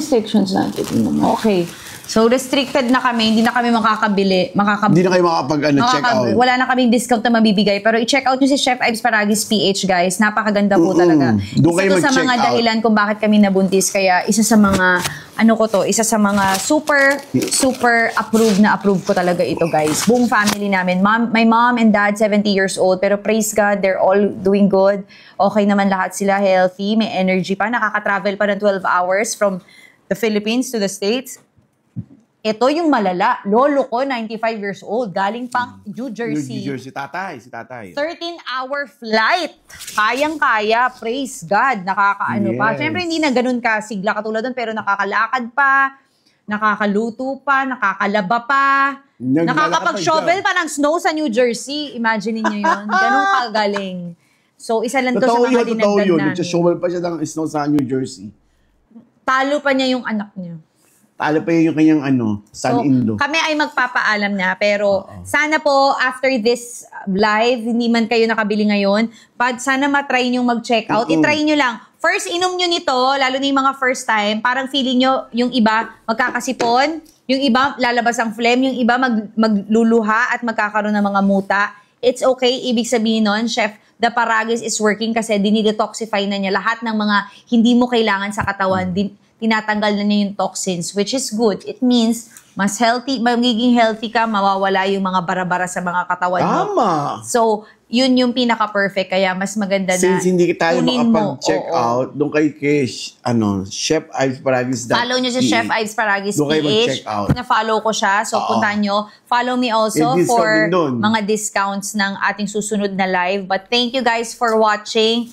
Sections natin. Okay. So, restricted na kami. Hindi na kami makakabili. Hindi na kayo makapag-check out. Wala na kaming discount na mabibigay. Pero i-check out nyo si Chef Ives Paragas PH, guys. Napakaganda po talaga. Doon kayo Isa to sa mag-check mga out. dahilan kung bakit kami nabuntis. Kaya isa sa mga, isa sa mga super approve ko talaga ito, guys. Buong family namin. My mom and dad, 70 years old. Pero praise God, they're all doing good. Okay naman lahat sila, healthy, may energy pa. Nakaka-travel pa ng 12 hours from the Philippines to the States. Ito yung malala. Lolo ko, 95 years old. Galing pang New Jersey. New Jersey. Si tatay. 13-hour flight. Kayang-kaya. Praise God. Nakakaano pa. Yes. Siyempre, hindi na ganun kasigla katulad doon. Pero nakakalakad pa. Nakakaluto pa. Nakakalaba pa. Nakakapag-shovel pa ng snow sa New Jersey. Imagine niyo yun. Ganun kagaling. So, isa lang to sa mga dinagdag Totoo yun. namin. Nag-shovel pa siya ng snow sa New Jersey. Talo pa niya yung anak niya. Talo pa yung kanyang son-in-law. Kami ay magpapaalam na, pero sana po after this live, hindi man kayo nakabili ngayon, sana matry nyo mag-check out. I-try nyo lang. First, inom nyo nito, lalo na yung mga first time, parang feeling nyo yung iba magkakasipon, yung iba lalabas ang phlegm, yung iba magluluha at magkakaroon ng mga muta. It's okay. Ibig sabihin nun, Chef, the Paragas is working kasi dinidetoxify na niya lahat ng mga hindi mo kailangan sa katawan. Tinatanggal na niya yung toxins, which is good. It means, mas healthy, magiging healthy ka, mawawala yung mga bara-bara sa mga katawan mo. Tama. So, yun yung pinaka-perfect. Kaya mas maganda na Since hindi tayo kunin mo. makapag-check out, doon kay Chef Ives Paragas. Follow nyo si Chef Ives Paragas Doon kayo mag-check PH. out. Na-follow ko siya. So, puntahan nyo. Follow me also May discount for din dun. mga discounts ng ating susunod na live. But thank you guys for watching.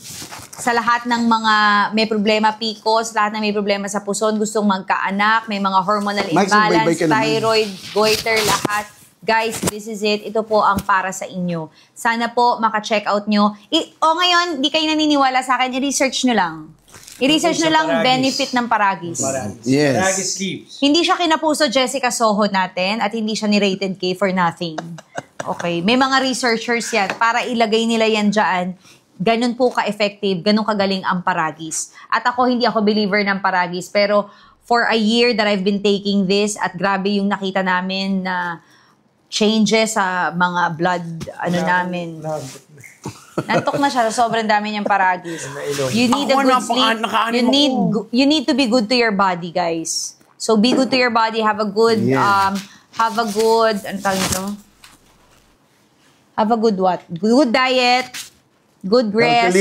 Sa lahat ng mga may problema PCOS, lahat na may problema sa puson, gustong magkaanak, may mga hormonal Mike, imbalance, subaybay ka naman. thyroid, goiter, lahat. Guys, this is it. Ito po ang para sa inyo. Sana po maka-check out nyo. Ngayon, di kayo naniniwala sa akin, i-research nyo lang. I-research nyo lang Paragas. benefit ng Paragas. Yes. Paragas leaves. Hindi siya kinapuso Jessica Soho natin at hindi siya ni Rated K for nothing. Okay. May mga researchers yan para ilagay nila yan dyan. Ganun po ka-effective, ganun kagaling ang Paragas. At hindi ako believer ng Paragas. Pero for a year that I've been taking this at grabe yung nakita namin na changes sa mga blood, namin. Nantok na siya. Sobrang dami niyang Paragas. You need a good sleep. You need to be good to your body, guys. So be good to your body. Have a good, ano tawag ito? Have a good what? Good diet. Good rest.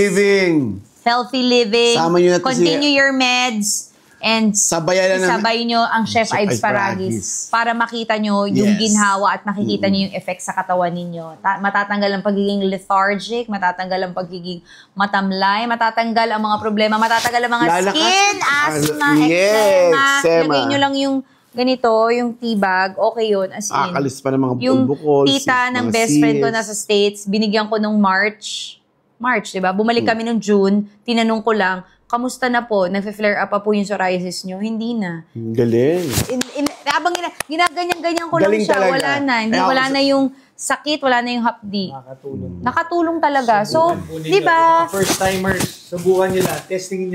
Healthy living. Sama nyo na Continue your meds. And sabay nyo ang Chef Ives Paragas para makita nyo yung ginhawa at makikita nyo yung effect sa katawan ninyo. Matatanggal ang pagiging lethargic, matatanggal ang pagiging matamlay, matatanggal ang mga problema, matatanggal ang mga skin, asthma, eczema. Lagay nyo lang yung ganito, yung tea bag, okay yun, as in. Akalis pa ng mga yung bukol, tita ng best friend ko nasa States, binigyan ko nung March, diba? Bumalik kami nung June, tinanong ko lang, kamusta na po? Nag-flare up pa po yung psoriasis nyo? Hindi na. Galing. Habang ginaganyan-ganyan ko lang siya, talaga. Wala na. Wala na yung sakit, wala na yung hapdi. Nakatulong talaga. So, di ba? First timers, subukan nyo lang, testingin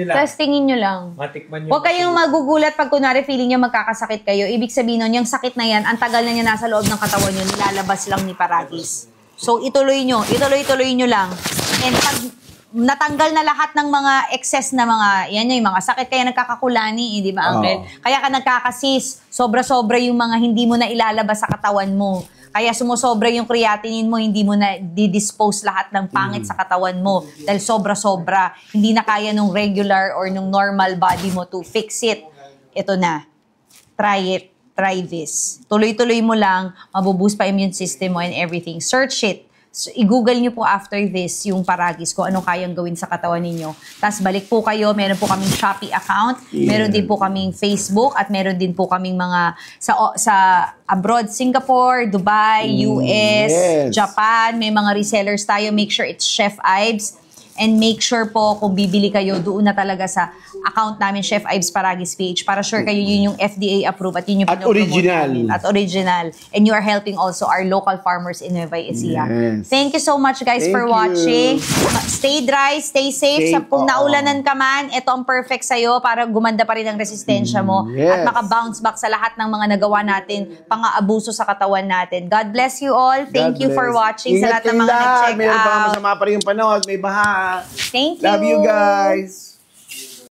nyo lang. Matikman nyo. Huwag kayong magugulat pag kunwari feeling nyo magkakasakit kayo. Ibig sabihin nun, yung sakit na yan, ang tagal na niya nasa loob ng katawan nyo, nilalabas lang ni Paragas. So, ituloy nyo nyo lang. And pag natanggal na lahat ng mga excess na mga, yung mga sakit, kaya nagkakakulani, di ba, Uncle? Kaya ka nagkakasis, sobra-sobra yung mga hindi mo na ilalabas sa katawan mo. Kaya sumusobra yung creatinine mo, hindi mo na di-dispose lahat ng pangit sa katawan mo. Dahil sobra-sobra, hindi na kaya nung regular or nung normal body mo to fix it. Ito na. Try it. Try this. Tuloy-tuloy mo lang, mabuboost pa immune system mo and everything. Search it. So, i-google nyo po after this yung Paragas kung anong kayang gawin sa katawan ninyo. Tapos balik po kayo, meron po kaming Shopee account, meron din po kaming Facebook, at meron din po kaming mga sa abroad, Singapore, Dubai, US, Japan, may mga resellers tayo. Make sure it's Chef Ives. And make sure po kung bibili kayo, doon na talaga sa account namin, Chef Ives Paragis page, para sure kayo yun yung FDA approved at yun yung At original. namin. At original. And you are helping also our local farmers in Nueva Ecija. Yes. Thank you so much guys Thank for you. watching. Stay dry, stay safe. Safe, Kung oo. naulanan ka man, ito ang perfect sa'yo para gumanda pa rin ang resistensya mo Yes. at maka-bounce back sa lahat ng mga nagawa natin, pang-aabuso sa katawan natin. God bless you all. Thank you for watching sa lahat ng mga nag-check Meron pa out. masama pa rin yung panahon. May baha. Thank you. Love you guys.